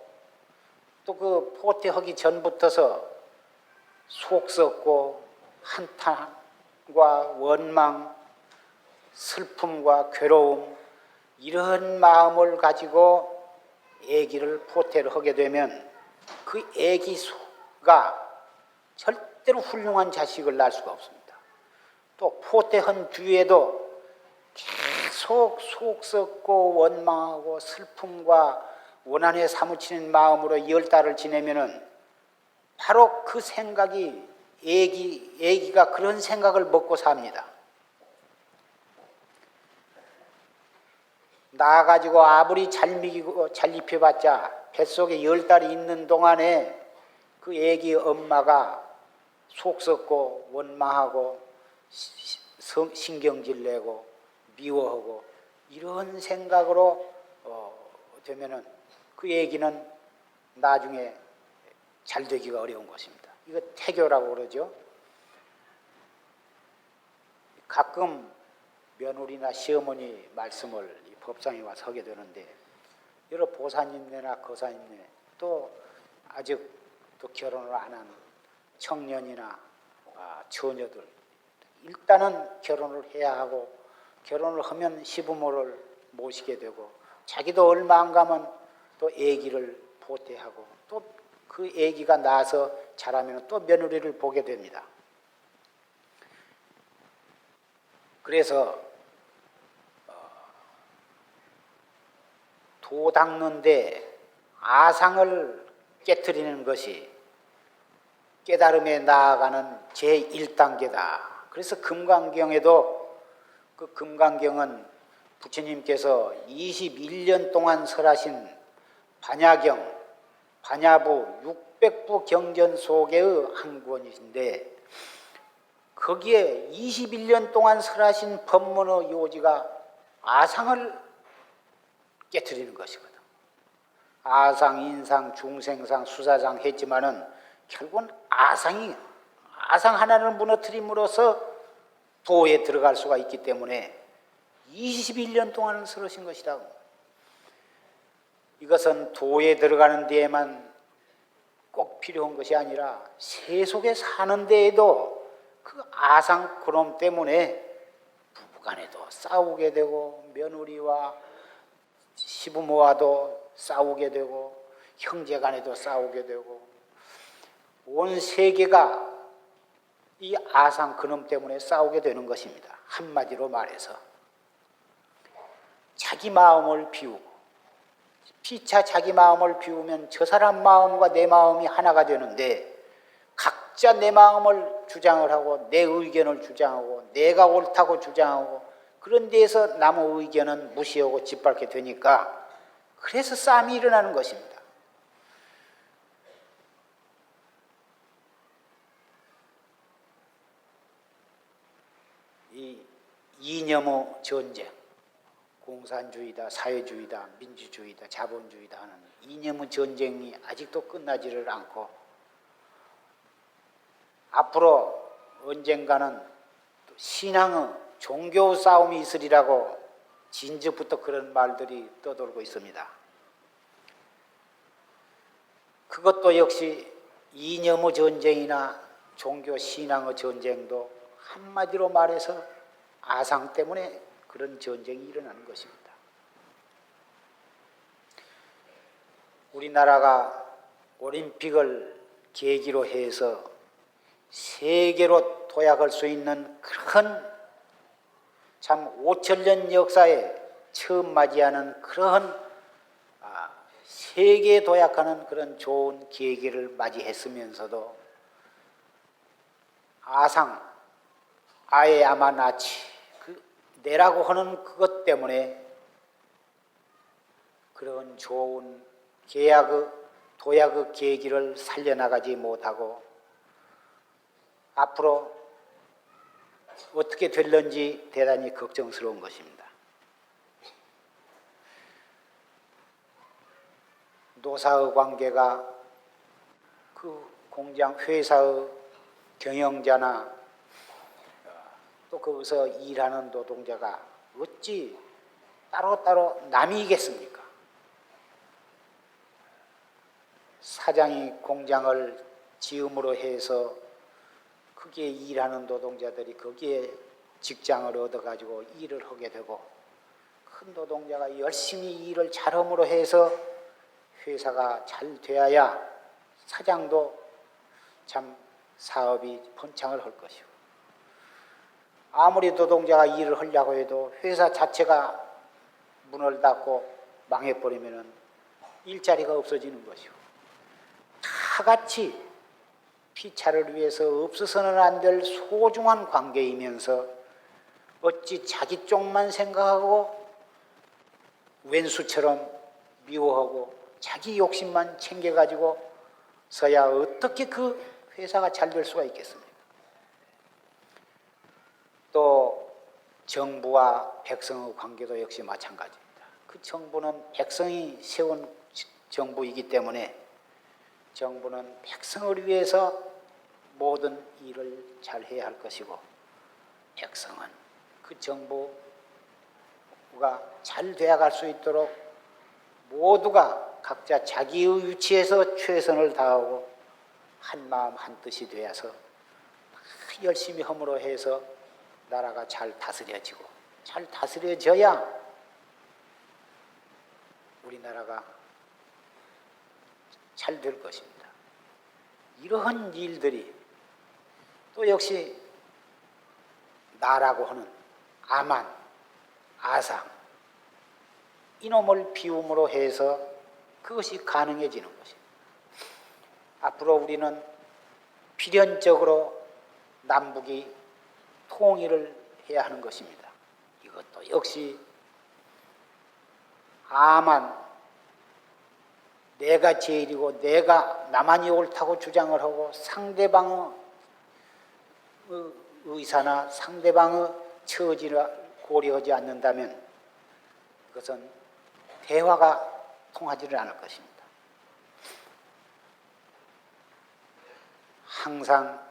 또 그 포태하기 전부터서 속 썩고 한탄과 원망, 슬픔과 괴로움, 이런 마음을 가지고 아기를 포태를 하게 되면 그 아기가 절대로 훌륭한 자식을 낳을 수가 없습니다. 또 포태한 뒤에도 계속 속 썩고 원망하고 슬픔과 원한에 사무치는 마음으로 10달을 지내면은 바로 그 생각이 애기가 그런 생각을 먹고 삽니다. 나가지고 아무리 잘 먹이고 잘 입혀봤자 뱃속에 10달이 있는 동안에 그 애기 엄마가 속 썩고 원망하고 신경질 내고 미워하고 이런 생각으로 되면은 그 얘기는 나중에 잘 되기가 어려운 것입니다. 이거 태교라고 그러죠. 가끔 며느리나 시어머니 말씀을 이 법상에 와서 하게 되는데, 여러 보살님네나 거사님네, 또 아직 또 결혼을 안 한 청년이나 처녀들, 일단은 결혼을 해야 하고, 결혼을 하면 시부모를 모시게 되고, 자기도 얼마 안 가면 또 아기를 보태하고, 또 그 아기가 낳아서 자라면 또 며느리를 보게 됩니다. 그래서 도 닦는데 아상을 깨트리는 것이 깨달음에 나아가는 제1단계다. 그래서 금강경에도, 그 금강경은 부처님께서 21년 동안 설하신 반야경, 반야부 600부 경전 속의 한 권이신데, 거기에 21년 동안 설하신 법문의 요지가 아상을 깨트리는 것이거든. 아상, 인상, 중생상, 수사상 했지만은 결국은 아상 하나를 무너뜨림으로써 도에 들어갈 수가 있기 때문에 21년 동안을 설하신 것이라고. 이것은 도에 들어가는 데에만 꼭 필요한 것이 아니라 세속에 사는 데에도 그 아상 그놈 때문에 부부간에도 싸우게 되고, 며느리와 시부모와도 싸우게 되고, 형제간에도 싸우게 되고, 온 세계가 이 아상 그놈 때문에 싸우게 되는 것입니다. 한마디로 말해서 자기 마음을 비우고, 피차 자기 마음을 비우면 저 사람 마음과 내 마음이 하나가 되는데, 각자 내 마음을 주장을 하고 내 의견을 주장하고 내가 옳다고 주장하고, 그런 데에서 남의 의견은 무시하고 짓밟게 되니까, 그래서 싸움이 일어나는 것입니다. 이 이념의 전쟁, 공산주의다, 사회주의다, 민주주의다, 자본주의다 하는 이념의 전쟁이 아직도 끝나지를 않고, 앞으로 언젠가는 신앙의 종교 싸움이 있으리라고 진즉부터 그런 말들이 떠돌고 있습니다. 그것도 역시 이념의 전쟁이나 종교 신앙의 전쟁도 한마디로 말해서 아상 때문에 그런 전쟁이 일어나는 것입니다. 우리나라가 올림픽을 계기로 해서 세계로 도약할 수 있는 그런, 참 5천년 역사에 처음 맞이하는 그런 세계에 도약하는 그런 좋은 계기를 맞이했으면서도 아상, 아예 아마나치, 내라고 하는 그것 때문에 그런 좋은 계약의 도약의 계기를 살려나가지 못하고 앞으로 어떻게 될런지 대단히 걱정스러운 것입니다. 노사의 관계가 그 공장 회사의 경영자나 또 거기서 일하는 노동자가 어찌 따로따로 남이겠습니까? 사장이 공장을 지음으로 해서 거기에 일하는 노동자들이 거기에 직장을 얻어가지고 일을 하게 되고, 큰 노동자가 열심히 일을 잘함으로 해서 회사가 잘 되어야 사장도 참 사업이 번창을 할 것이고, 아무리 노동자가 일을 하려고 해도 회사 자체가 문을 닫고 망해버리면 일자리가 없어지는 것이고, 다 같이 피차를 위해서 없어서는 안 될 소중한 관계이면서 어찌 자기 쪽만 생각하고 왼수처럼 미워하고 자기 욕심만 챙겨가지고 서야 어떻게 그 회사가 잘 될 수가 있겠습니까? 또 정부와 백성의 관계도 역시 마찬가지입니다. 그 정부는 백성이 세운 정부이기 때문에 정부는 백성을 위해서 모든 일을 잘 해야 할 것이고 백성은 그 정부가 잘 되어갈 수 있도록 모두가 각자 자기의 위치에서 최선을 다하고 한마음 한뜻이 되어서 열심히 허물어 해서 나라가 잘 다스려지고 잘 다스려져야 우리나라가 잘 될 것입니다. 이러한 일들이 또 역시 나라고 하는 아만, 아상 이놈을 비움으로 해서 그것이 가능해지는 것입니다. 앞으로 우리는 필연적으로 남북이 통일을 해야 하는 것입니다. 이것도 역시 아만 내가 제일이고 내가 나만이 옳다고 주장을 하고 상대방의 의사나 상대방의 처지를 고려하지 않는다면 그것은 대화가 통하지를 않을 것입니다. 항상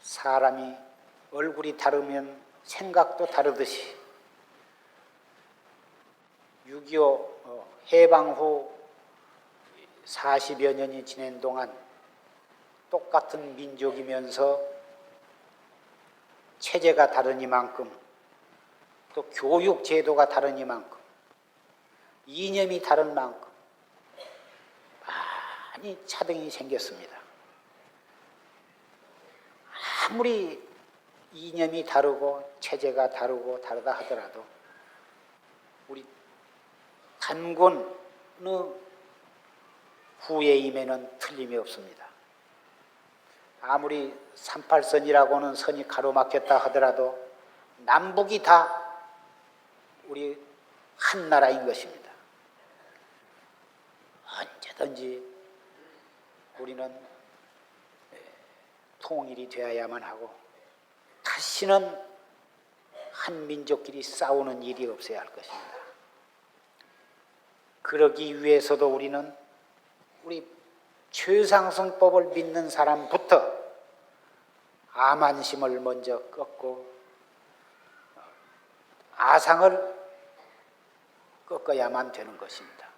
사람이 얼굴이 다르면 생각도 다르듯이 6.25 해방 후 40여 년이 지낸 동안 똑같은 민족이면서 체제가 다르니만큼 또 교육 제도가 다르니만큼 이념이 다른 만큼 많이 차등이 생겼습니다. 아무리 이념이 다르고 체제가 다르고 다르다 하더라도 우리 단군의 후예임에는 틀림이 없습니다. 아무리 38선이라고는 선이 가로막혔다 하더라도 남북이 다 우리 한 나라인 것입니다. 언제든지 우리는 통일이 되어야만 하고 다시는 한 민족끼리 싸우는 일이 없어야 할 것입니다. 그러기 위해서도 우리는 우리 최상승법을 믿는 사람부터 아만심을 먼저 꺾고 아상을 꺾어야만 되는 것입니다.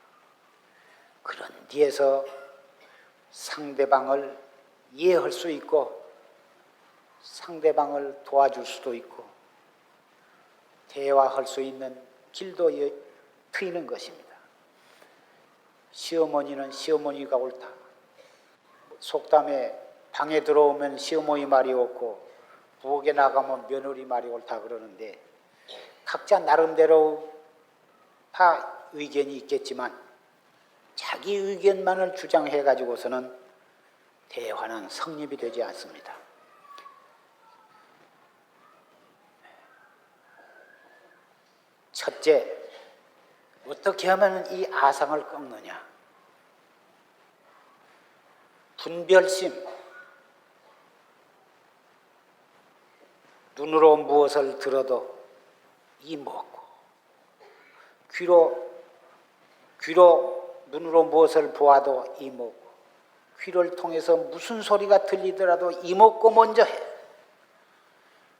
그런 뒤에서 상대방을 이해할 수 있고 상대방을 도와줄 수도 있고 대화할 수 있는 길도 트이는 것입니다. 시어머니는 시어머니가 옳다. 속담에 방에 들어오면 시어머니 말이 옳고 부엌에 나가면 며느리 말이 옳다 그러는데 각자 나름대로 다 의견이 있겠지만 자기 의견만을 주장해 가지고서는 대화는 성립이 되지 않습니다. 첫째, 어떻게 하면 이 아상을 꺾느냐? 분별심, 눈으로 무엇을 들어도 이먹고 귀로 눈으로 무엇을 보아도 이먹고 귀를 통해서 무슨 소리가 들리더라도 이먹고 먼저 해.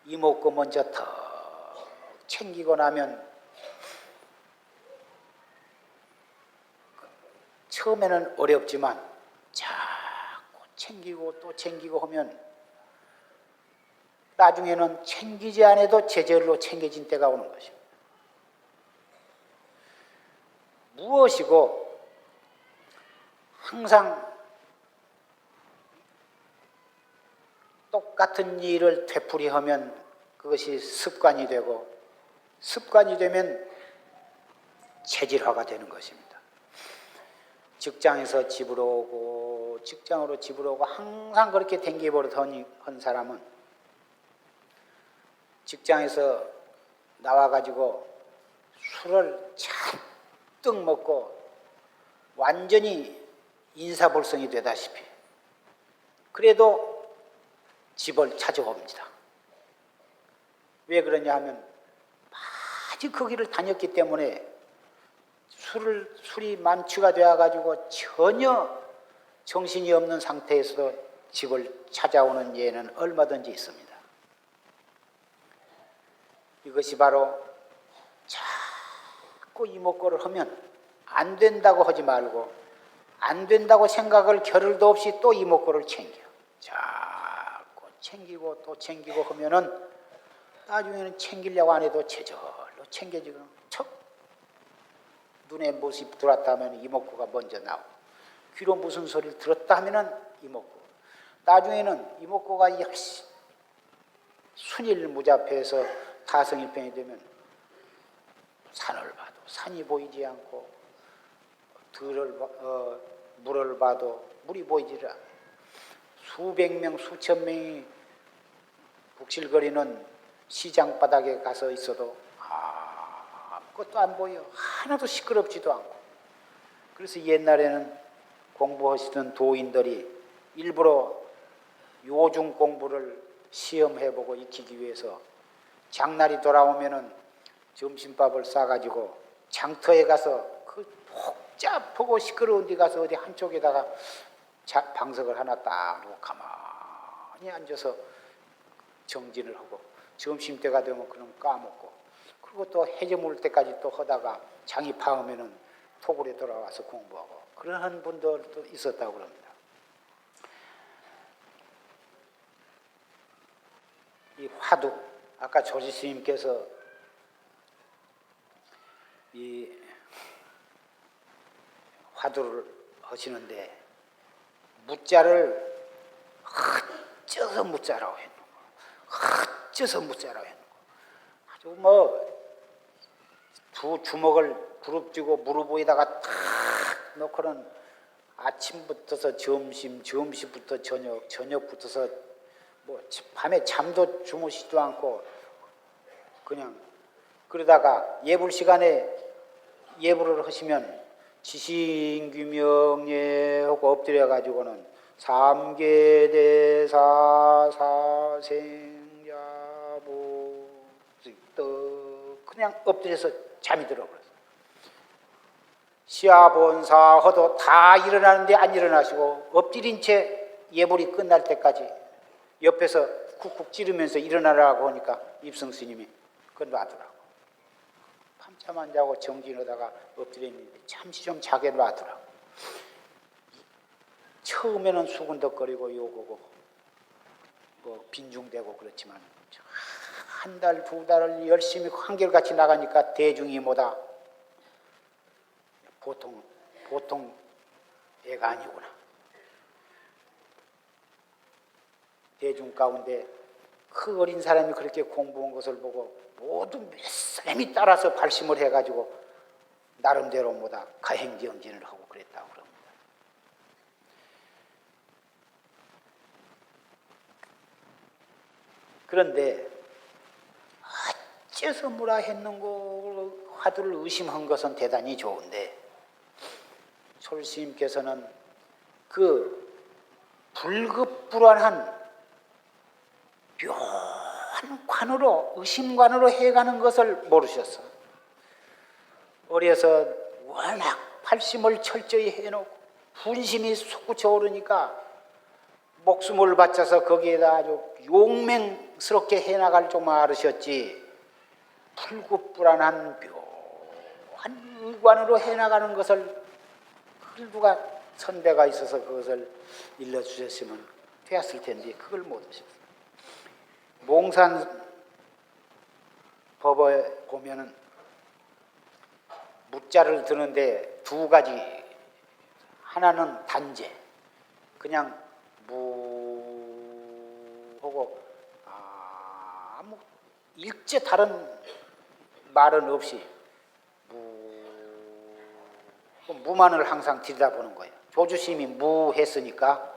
이먹고 먼저 더 챙기고 나면 처음에는 어렵지만 자꾸 챙기고 또 챙기고 하면 나중에는 챙기지 않아도 제절로 챙겨진 때가 오는 것입니다. 무엇이고 항상 똑같은 일을 되풀이하면 그것이 습관이 되고 습관이 되면 체질화가 되는 것입니다. 직장에서 집으로 오고 직장으로 집으로 오고 항상 그렇게 댕기버릇 한 사람은 직장에서 나와가지고 술을 잔뜩 먹고 완전히 인사불성이 되다시피 그래도 집을 찾아옵니다. 왜 그러냐 하면 끝까지 그 길을 다녔기 때문에 술이 만취가 되어가지고 전혀 정신이 없는 상태에서도 집을 찾아오는 예는 얼마든지 있습니다. 이것이 바로 자꾸 이목구를 하면 안 된다고 하지 말고 안 된다고 생각을 겨를도 없이 또 이목구를 챙겨. 자꾸 챙기고 또 챙기고 하면은 나중에는 챙기려고 안 해도 제절로 챙겨지고 척 눈에 무엇이 들어왔다 하면 이목구가 먼저 나오고 귀로 무슨 소리를 들었다 하면은 이목구 나중에는 이목구가 역시 순일무잡해서 타성일편이 되면 산을 봐도 산이 보이지 않고 물을 봐도 물이 보이지를 않고 수백 명 수천 명이 북실거리는 시장 바닥에 가서 있어도 아무것도 안 보여. 하나도 시끄럽지도 않고. 그래서 옛날에는 공부하시던 도인들이 일부러 요중 공부를 시험해보고 익히기 위해서 장날이 돌아오면은 점심밥을 싸가지고 장터에 가서 그 복잡하고 시끄러운 데 가서 어디 한쪽에다가 방석을 하나 딱 놓고 가만히 앉아서 정진을 하고 점심때가 되면 그럼 까먹고 그리고 또 해저물 때까지 또 하다가 장이 파으면은 토굴에 돌아와서 공부하고 그런 분들도 있었다고 그럽니다. 이 화두 아까 조지 스님께서 이 화두를 하시는데 무자를 헛쪄서 무자라고 했는 거. 헛쪄서 무자라고 했는 거. 아주 뭐 두 주먹을 부릅쥐고 무릎 위에다가 탁 놓고는 아침부터서 점심, 점심부터 저녁, 저녁부터서 뭐 밤에 잠도 주무시지도 않고 그냥 그러다가 예불 시간에 예불을 하시면 지신규명예 하고 엎드려 가지고는 삼계대사 사생야보 그냥 엎드려서 잠이 들어버렸어요. 시아본사 허도 다 일어나는데 안 일어나시고 엎드린 채 예불이 끝날 때까지 옆에서 쿡쿡 찌르면서 일어나라고 하니까 입성 스님이 그건 놔두라고. 밤잠 안 자고 정진하다가 엎드려 있는데 잠시 좀 자게 놔두라고. 처음에는 수군덕거리고 요거고 뭐 빈중되고 그렇지만 한 달, 두 달을 열심히 한결같이 나가니까 대중이 뭐다 보통 애가 아니구나. 대중 가운데 그 어린 사람이 그렇게 공부한 것을 보고 모두 몇 사람이 따라서 발심을 해가지고 나름대로 뭐다 가행정진을 하고 그랬다고 그럽니다. 그런데 어째서 뭐라 했는고 화두를 의심한 것은 대단히 좋은데 솔스님께서는 그 불급불안한 묘한 관으로 의심관으로 해가는 것을 모르셨어. 어려서 워낙 발심을 철저히 해놓고 분심이 솟구쳐 오르니까 목숨을 바쳐서 거기에다 아주 용맹스럽게 해나갈 좀 알으셨지 불급불안한 묘한 의관으로 해나가는 것을 그걸 누가 선배가 있어서 그것을 일러주셨으면 되었을 텐데 그걸 못하셨어요. 몽산 법에 보면은 무자를 드는데 두 가지 하나는 단제 그냥 무하고 아무 일체 다른 말은 없이 무만을 항상 들여다보는 거예요. 조주심이 무 했으니까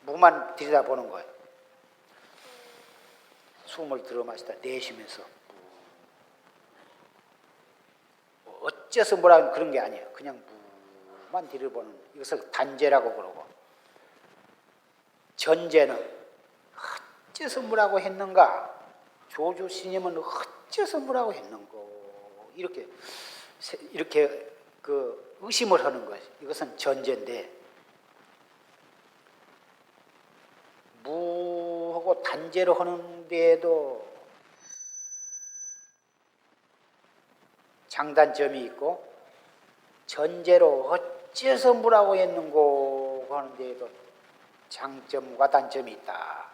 무만 들여다보는 거예요. 숨을 들어 마시다 내쉬면서 어째서 뭐라 그런 게 아니에요. 그냥 무만 들여다보는 이것을 단제라고 그러고 전제는 어째서 뭐라고 했는가? 조주 스님은 어째서 뭐라고 했는고? 이렇게 그 의심을 하는 것이, 이것은 전제인데, 무하고 단제로 하는 데에도 장단점이 있고, 전제로 어째서 뭐라고 했는고 하는 데에도 장점과 단점이 있다.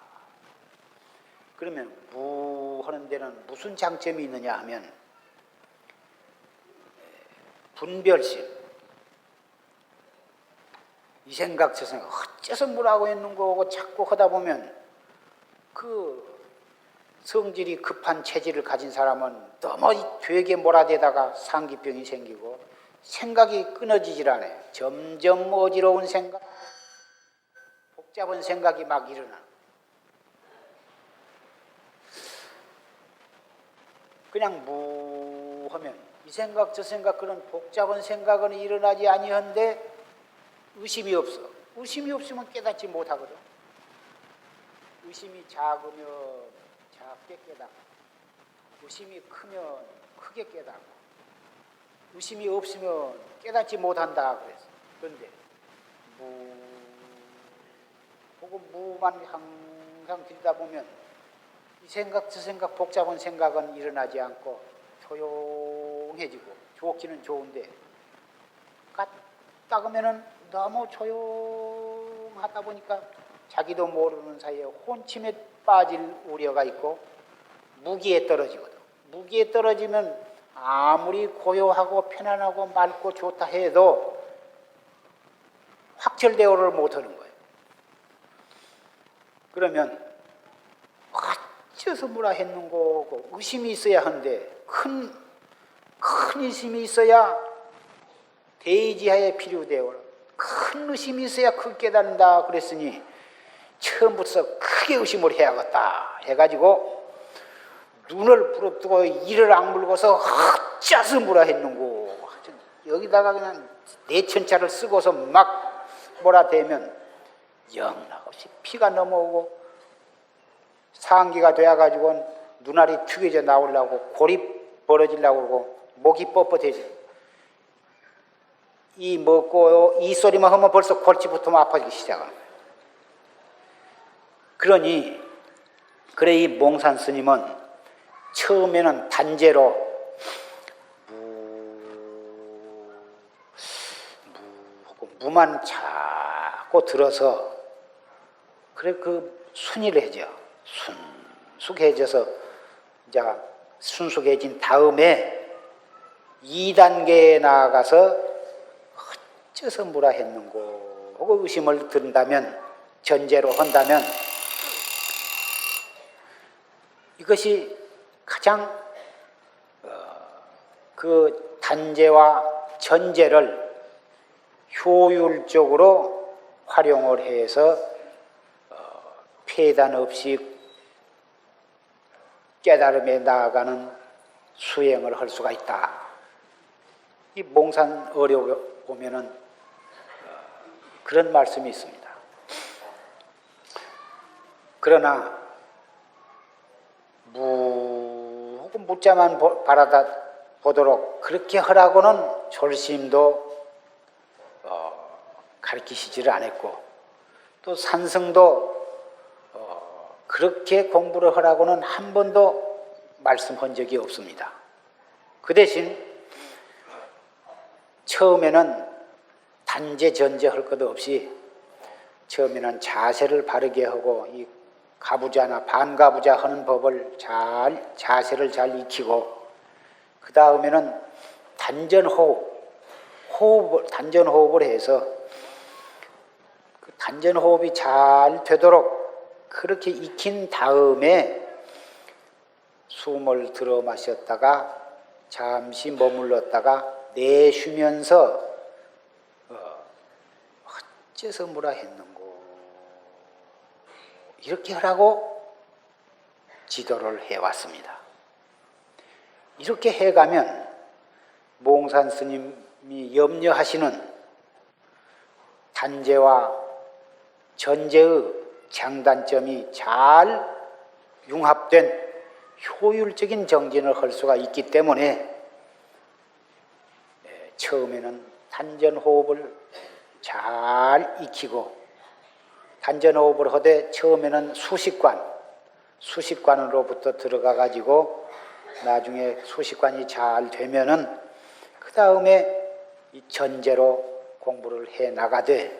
그러면 무 하는 데는 무슨 장점이 있느냐 하면, 분별심, 이 생각 저 생각 어째서 뭐라고 했는고 하고 자꾸 하다 보면 그 성질이 급한 체질을 가진 사람은 너무 되게 몰아대다가 상기병이 생기고 생각이 끊어지질 않아요. 점점 어지러운 생각, 복잡한 생각이 막 일어나. 그냥 무 하면 이 생각 저 생각 그런 복잡한 생각은 일어나지 아니한데 의심이 없어. 의심이 없으면 깨닫지 못하거든. 의심이 작으면 작게 깨닫고, 의심이 크면 크게 깨닫고, 의심이 없으면 깨닫지 못한다 그랬어. 그런데 혹은 무만 항상 들다 보면 이 생각 저 생각 복잡한 생각은 일어나지 않고 조용해지고, 좋기는 좋은데 까딱하면은 너무 조용하다 보니까 자기도 모르는 사이에 혼침에 빠질 우려가 있고 무기에 떨어지거든. 무기에 떨어지면 아무리 고요하고 편안하고 맑고 좋다 해도 확철대오를 못하는 거예요. 그러면 어째서 뭐라 했는고 의심이 있어야 하는데, 큰 의심이 있어야 대지하에 필요되어 큰 의심이 있어야 크게 깨닫는다 그랬으니 처음부터 크게 의심을 해야겠다 해가지고 눈을 부릅뜨고 이를 악물고서 어째서 뭐라 했는고, 여기다가 그냥 내천차를 쓰고서 막 몰아대면 영락없이 피가 넘어오고 상기가 되어가지고 눈알이 튀겨져 나오려고, 골이 벌어지려고 그러고 목이 뻣뻣해져. 이 먹고 이 소리만 하면 벌써 골치부터 아파지기 시작합니다. 그러니 그래 이 몽산 스님은 처음에는 단제로 무만 자꾸 들어서 그래 그 순위를 해줘. 순숙해져서 이제 순숙해진 다음에 2단계에 나아가서 어째서 뭐라 했는고 하고 의심을 든다면, 전제로 한다면 이것이 가장 그 단제와 전제를 효율적으로 활용을 해서 폐단 없이 깨달음에 나아가는 수행을 할 수가 있다. 이 몽산 어려에 보면은 그런 말씀이 있습니다. 그러나 혹은 묻자만 바라다 보도록 그렇게 하라고는 졸심도 가르치시지를 않았고, 또 산성도 그렇게 공부를 하라고는 한 번도 말씀한 적이 없습니다. 그 대신 처음에는 단제 전제 할 것도 없이 처음에는 자세를 바르게 하고 이 가부좌나 반가부좌 하는 법을 자세를 잘 익히고, 그 다음에는 단전호흡을 해서 그 단전호흡이 잘 되도록 그렇게 익힌 다음에 숨을 들어 마셨다가 잠시 머물렀다가 내쉬면서 어째서 뭐라 했는고 이렇게 하라고 지도를 해왔습니다. 이렇게 해가면 몽산 스님이 염려하시는 단제와 전제의 장단점이 잘 융합된 효율적인 정진을 할 수가 있기 때문에 처음에는 단전호흡을 잘 익히고, 단전호흡을 하되 처음에는 수식관으로부터 들어가 가지고 나중에 수식관이 잘 되면은 그 다음에 이 전제로 공부를 해 나가되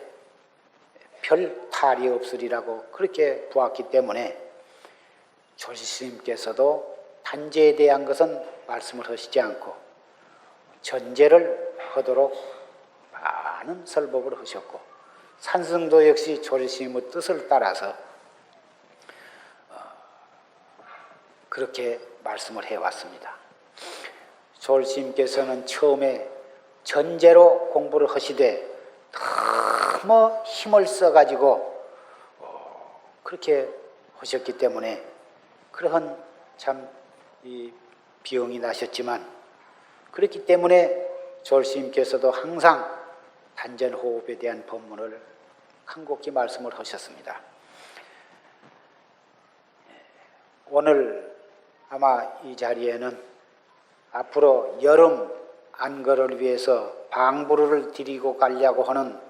별 탈이 없으리라고 그렇게 보았기 때문에 조실스님께서도 단제에 대한 것은 말씀을 하시지 않고 전제를 하도록 많은 설법을 하셨고, 산승도 역시 조실스님의 뜻을 따라서 그렇게 말씀을 해왔습니다. 조실스님께서는 처음에 전제로 공부를 하시되 너무 힘을 써가지고 그렇게 하셨기 때문에 그러한 참 이 병이 나셨지만, 그렇기 때문에 조실스님께서도 항상 단전호흡에 대한 법문을 간곡히 말씀을 하셨습니다. 오늘 아마 이 자리에는 앞으로 여름 안거를 위해서 방부를 드리고 가려고 하는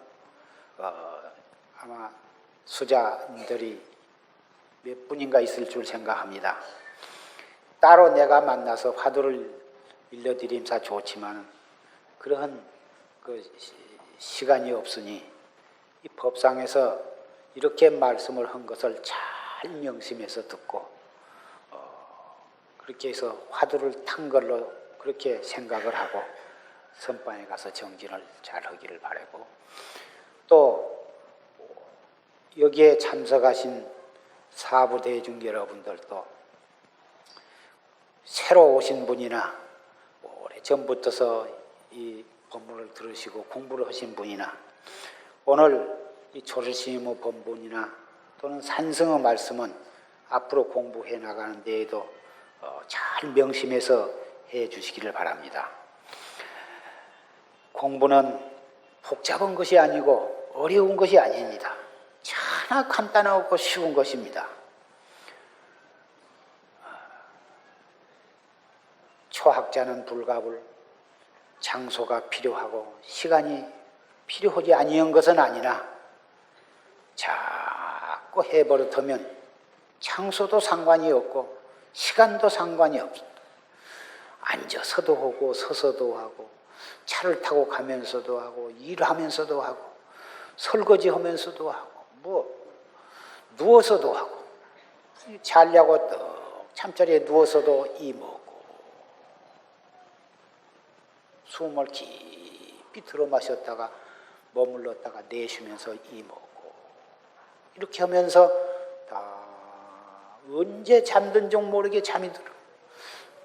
아마 수자님들이 몇 분인가 있을 줄 생각합니다. 따로 내가 만나서 화두를 일러드림사 좋지만 그러한 시간이 없으니 이 법상에서 이렇게 말씀을 한 것을 잘 명심해서 듣고 그렇게 해서 화두를 탄 걸로 그렇게 생각을 하고 선방에 가서 정진을 잘 하기를 바라고, 또 여기에 참석하신 사부대중 여러분들도 새로 오신 분이나 오래전부터서 이 법문을 들으시고 공부를 하신 분이나 오늘 이 조실스님의 법문이나 또는 산승의 말씀은 앞으로 공부해 나가는 데에도 잘 명심해서 해 주시기를 바랍니다. 공부는 복잡한 것이 아니고 어려운 것이 아닙니다. 차나 간단하고 쉬운 것입니다. 초학자는 불가불, 장소가 필요하고 시간이 필요하지 아니한 것은 아니나 자꾸 해버릇하면 장소도 상관이 없고 시간도 상관이 없습니다. 앉아서도 하고 서서도 하고 차를 타고 가면서도 하고 일하면서도 하고 설거지하면서도 하고 누워서도 하고, 자려고 떡 잠자리에 누워서도 이 먹고 숨을 깊이 들어 마셨다가 머물렀다가 내쉬면서 이 먹고 이렇게 하면서 다 언제 잠든 줄 모르게 잠이 들어.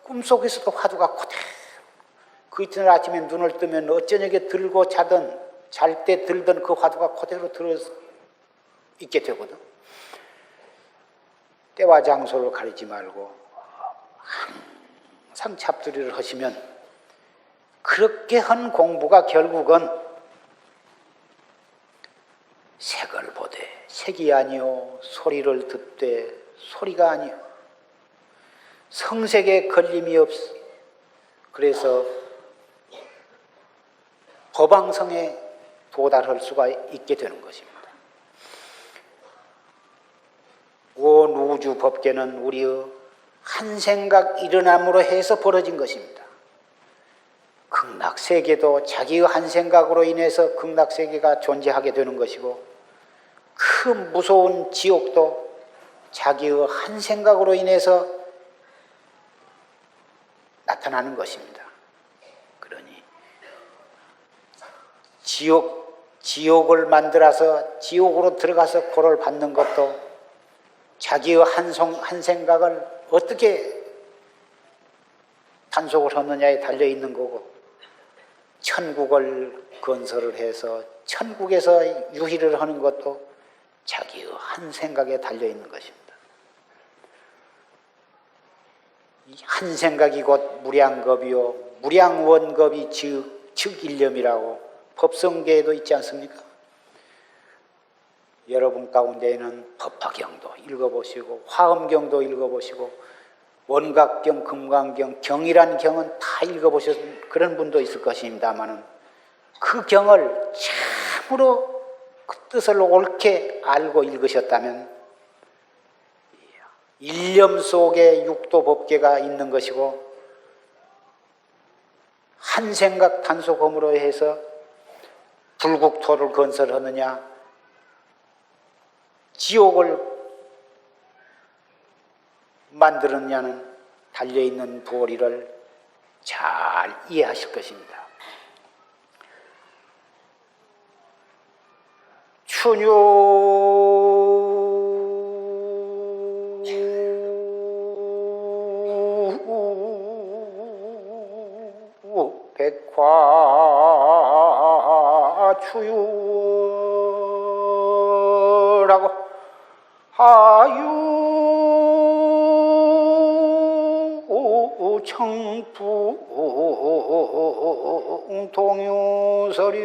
꿈속에서도 화두가 그대로, 그 이튿날 아침에 눈을 뜨면 어쩌녁에 들고 자던 잘 때 들던 그 화두가 그대로 들어 있게 되거든. 때와 장소를 가리지 말고 항상 잡두리를 하시면 그렇게 한 공부가 결국은 색을 보되 색이 아니요, 소리를 듣되 소리가 아니요, 성색에 걸림이 없어. 그래서 법왕성에 도달할 수가 있게 되는 것입니다. 온 우주 법계는 우리의 한 생각 일어남으로 해서 벌어진 것입니다. 극락세계도 자기의 한 생각으로 인해서 극락세계가 존재하게 되는 것이고, 그 무서운 지옥도 자기의 한 생각으로 인해서 나타나는 것입니다. 그러니 지옥을 만들어서 지옥으로 들어가서 고를 받는 것도 자기의 한 생각을 어떻게 단속을 하느냐에 달려있는 거고, 천국을 건설을 해서 천국에서 유희를 하는 것도 자기의 한 생각에 달려있는 것입니다. 이 한 생각이 곧 무량겁이요, 무량원겁이 즉일념이라고 법성계에도 있지 않습니까? 여러분 가운데에는 법화경도 읽어보시고 화엄경도 읽어보시고 원각경, 금강경, 경이란 경은 다 읽어보신 그런 분도 있을 것입니다마는 그 경을 참으로 그 뜻을 옳게 알고 읽으셨다면 일념 속에 육도 법계가 있는 것이고 한 생각 단속험으로 해서 불국토를 건설하느냐 지옥을 만들었냐는 달려있는 도리를 잘 이해하실 것입니다. 춘유 백화 추유라고 하유 청풍 동유서리로구나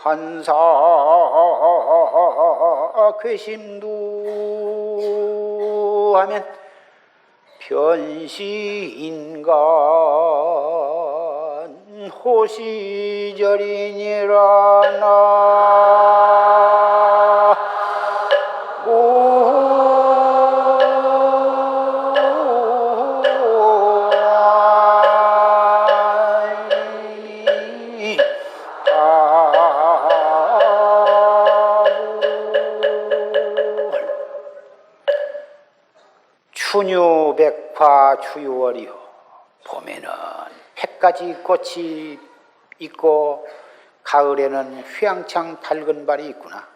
한사 괘심두 하면 변시인간 호시절이니라 나 춘유백화 추유월이요. 봄에는 100가지 꽃이 있고 가을에는 휘황창 밝은 달이 있구나.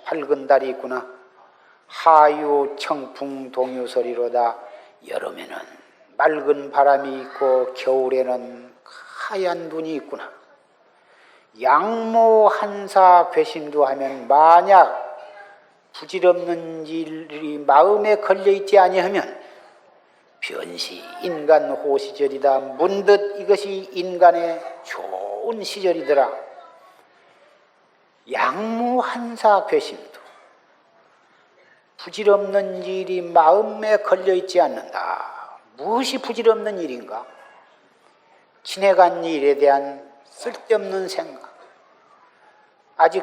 밝은 달이 있구나. 하유 청풍 동유서리로다. 여름에는 맑은 바람이 있고 겨울에는 하얀 눈이 있구나. 양모 한사 괘심두 하면 만약 부질없는 일이 마음에 걸려있지 아니하면 변시 인간 호시절이다. 문득 이것이 인간의 좋은 시절이더라. 양무한사 괘심도 부질없는 일이 마음에 걸려있지 않는다. 무엇이 부질없는 일인가? 지내간 일에 대한 쓸데없는 생각, 아직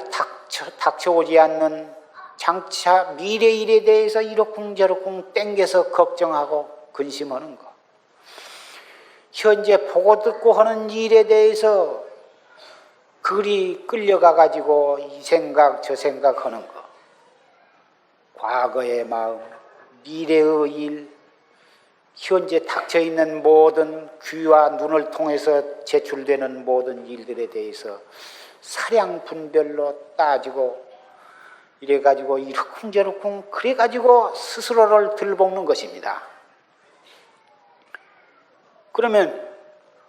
닥쳐오지 않는 장차 미래 일에 대해서 이러쿵저러쿵 땡겨서 걱정하고 근심하는 것, 현재 보고 듣고 하는 일에 대해서 그리 끌려가 가지고 이 생각 저 생각 하는 것, 과거의 마음, 미래의 일, 현재 닥쳐 있는 모든 귀와 눈을 통해서 제출되는 모든 일들에 대해서 사량 분별로 따지고 이래 가지고 이러쿵저러쿵 그래 가지고 스스로를 들볶는 것입니다. 그러면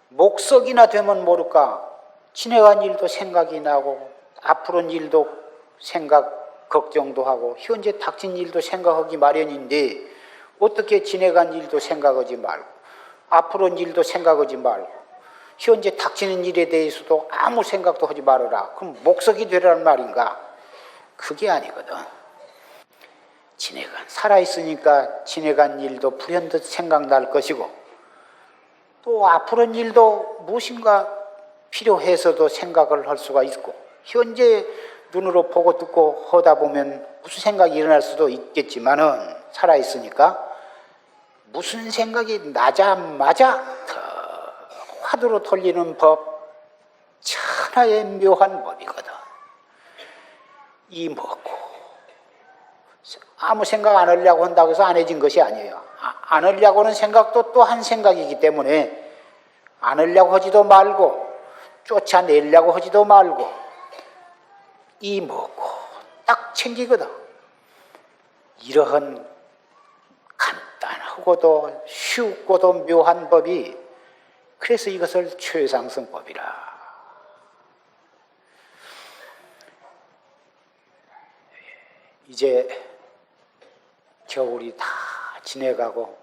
목석이나 되면 모를까 지내간 일도 생각이 나고 앞으로 일도 생각 걱정도 하고 현재 닥친 일도 생각하기 마련인데 어떻게 지내간 일도 생각하지 말고 앞으로 일도 생각하지 말고 현재 닥치는 일에 대해서도 아무 생각도 하지 말아라. 그럼 목석이 되라는 말인가? 그게 아니거든. 살아있으니까 지내간 일도 불현듯 생각날 것이고 또 앞으로 일도 무엇인가 필요해서도 생각을 할 수가 있고 현재 눈으로 보고 듣고 하다 보면 무슨 생각이 일어날 수도 있겠지만은 살아있으니까 무슨 생각이 나자마자 화두로 돌리는 법, 천하의 묘한 법이거든. 이 먹고 아무 생각 안 하려고 한다고 해서 안 해진 것이 아니에요. 안 하려고 하는 생각도 또 한 생각이기 때문에 안 하려고 하지도 말고 쫓아내려고 하지도 말고 이 먹고 딱 챙기거든. 이러한 간단하고도 쉽고도 묘한 법이, 그래서 이것을 최상승법이라. 이제 겨울이 다 지내가고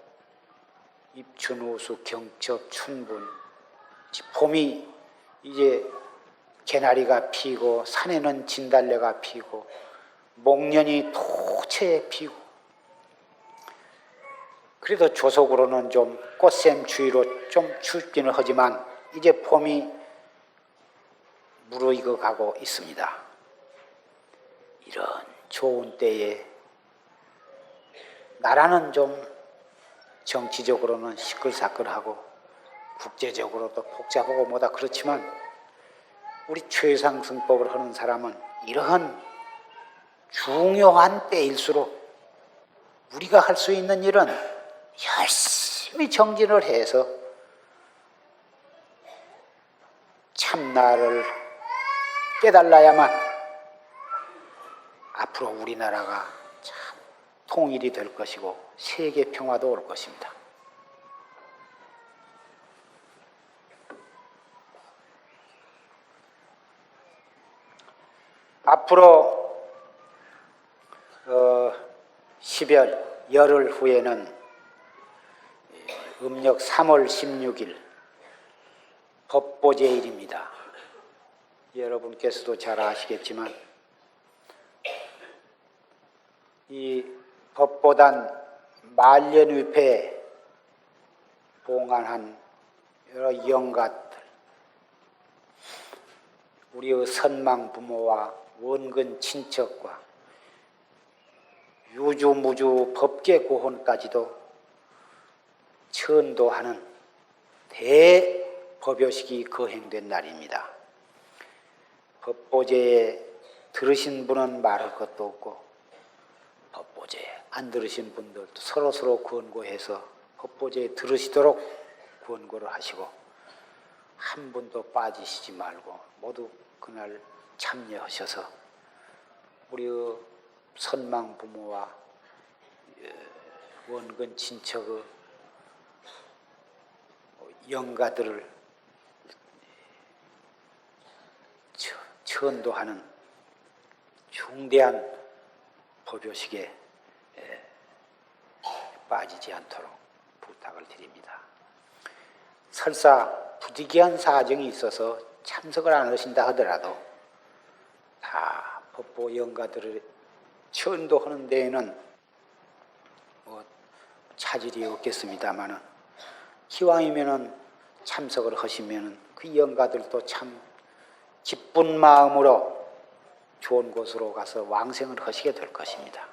입춘, 우수, 경첩, 춘분, 봄이 이제 개나리가 피고 산에는 진달래가 피고 목련이 도처에 피고, 그래도 조속으로는 좀 꽃샘 추위로 좀 춥기는 하지만 이제 봄이 무르익어 가고 있습니다. 이런 좋은 때에 나라는 좀 정치적으로는 시끌사끌하고 국제적으로도 복잡하고 뭐다 그렇지만 우리 최상승법을 하는 사람은 이러한 중요한 때일수록 우리가 할 수 있는 일은 열심히 정진을 해서 참나를 깨달아야만 앞으로 우리나라가 참 통일이 될 것이고 세계 평화도 올 것입니다. 앞으로 10열 열흘 후에는 음력 3월 16일 법보제일입니다. 여러분께서도 잘 아시겠지만 이 법보단 말년위패에 봉안한 여러 영가들, 우리의 선망 부모와 원근 친척과 유주무주 법계 고혼까지도 천도하는 대법요식이 거행된 날입니다. 법보제에 들으신 분은 말할 것도 없고 법보제에 안 들으신 분들도 서로서로 권고해서 법보제에 들으시도록 권고를 하시고 한 분도 빠지시지 말고 모두 그날 참여하셔서 우리의 선망 부모와 원근 친척의 영가들을 천도하는 중대한 법요식에 빠지지 않도록 부탁을 드립니다. 설사 부득이한 사정이 있어서 참석을 안 하신다 하더라도 다 법보 영가들을 천도하는 데에는 뭐 차질이 없겠습니다만은 기왕이면은 참석을 하시면은 그 영가들도 참 기쁜 마음으로 좋은 곳으로 가서 왕생을 하시게 될 것입니다.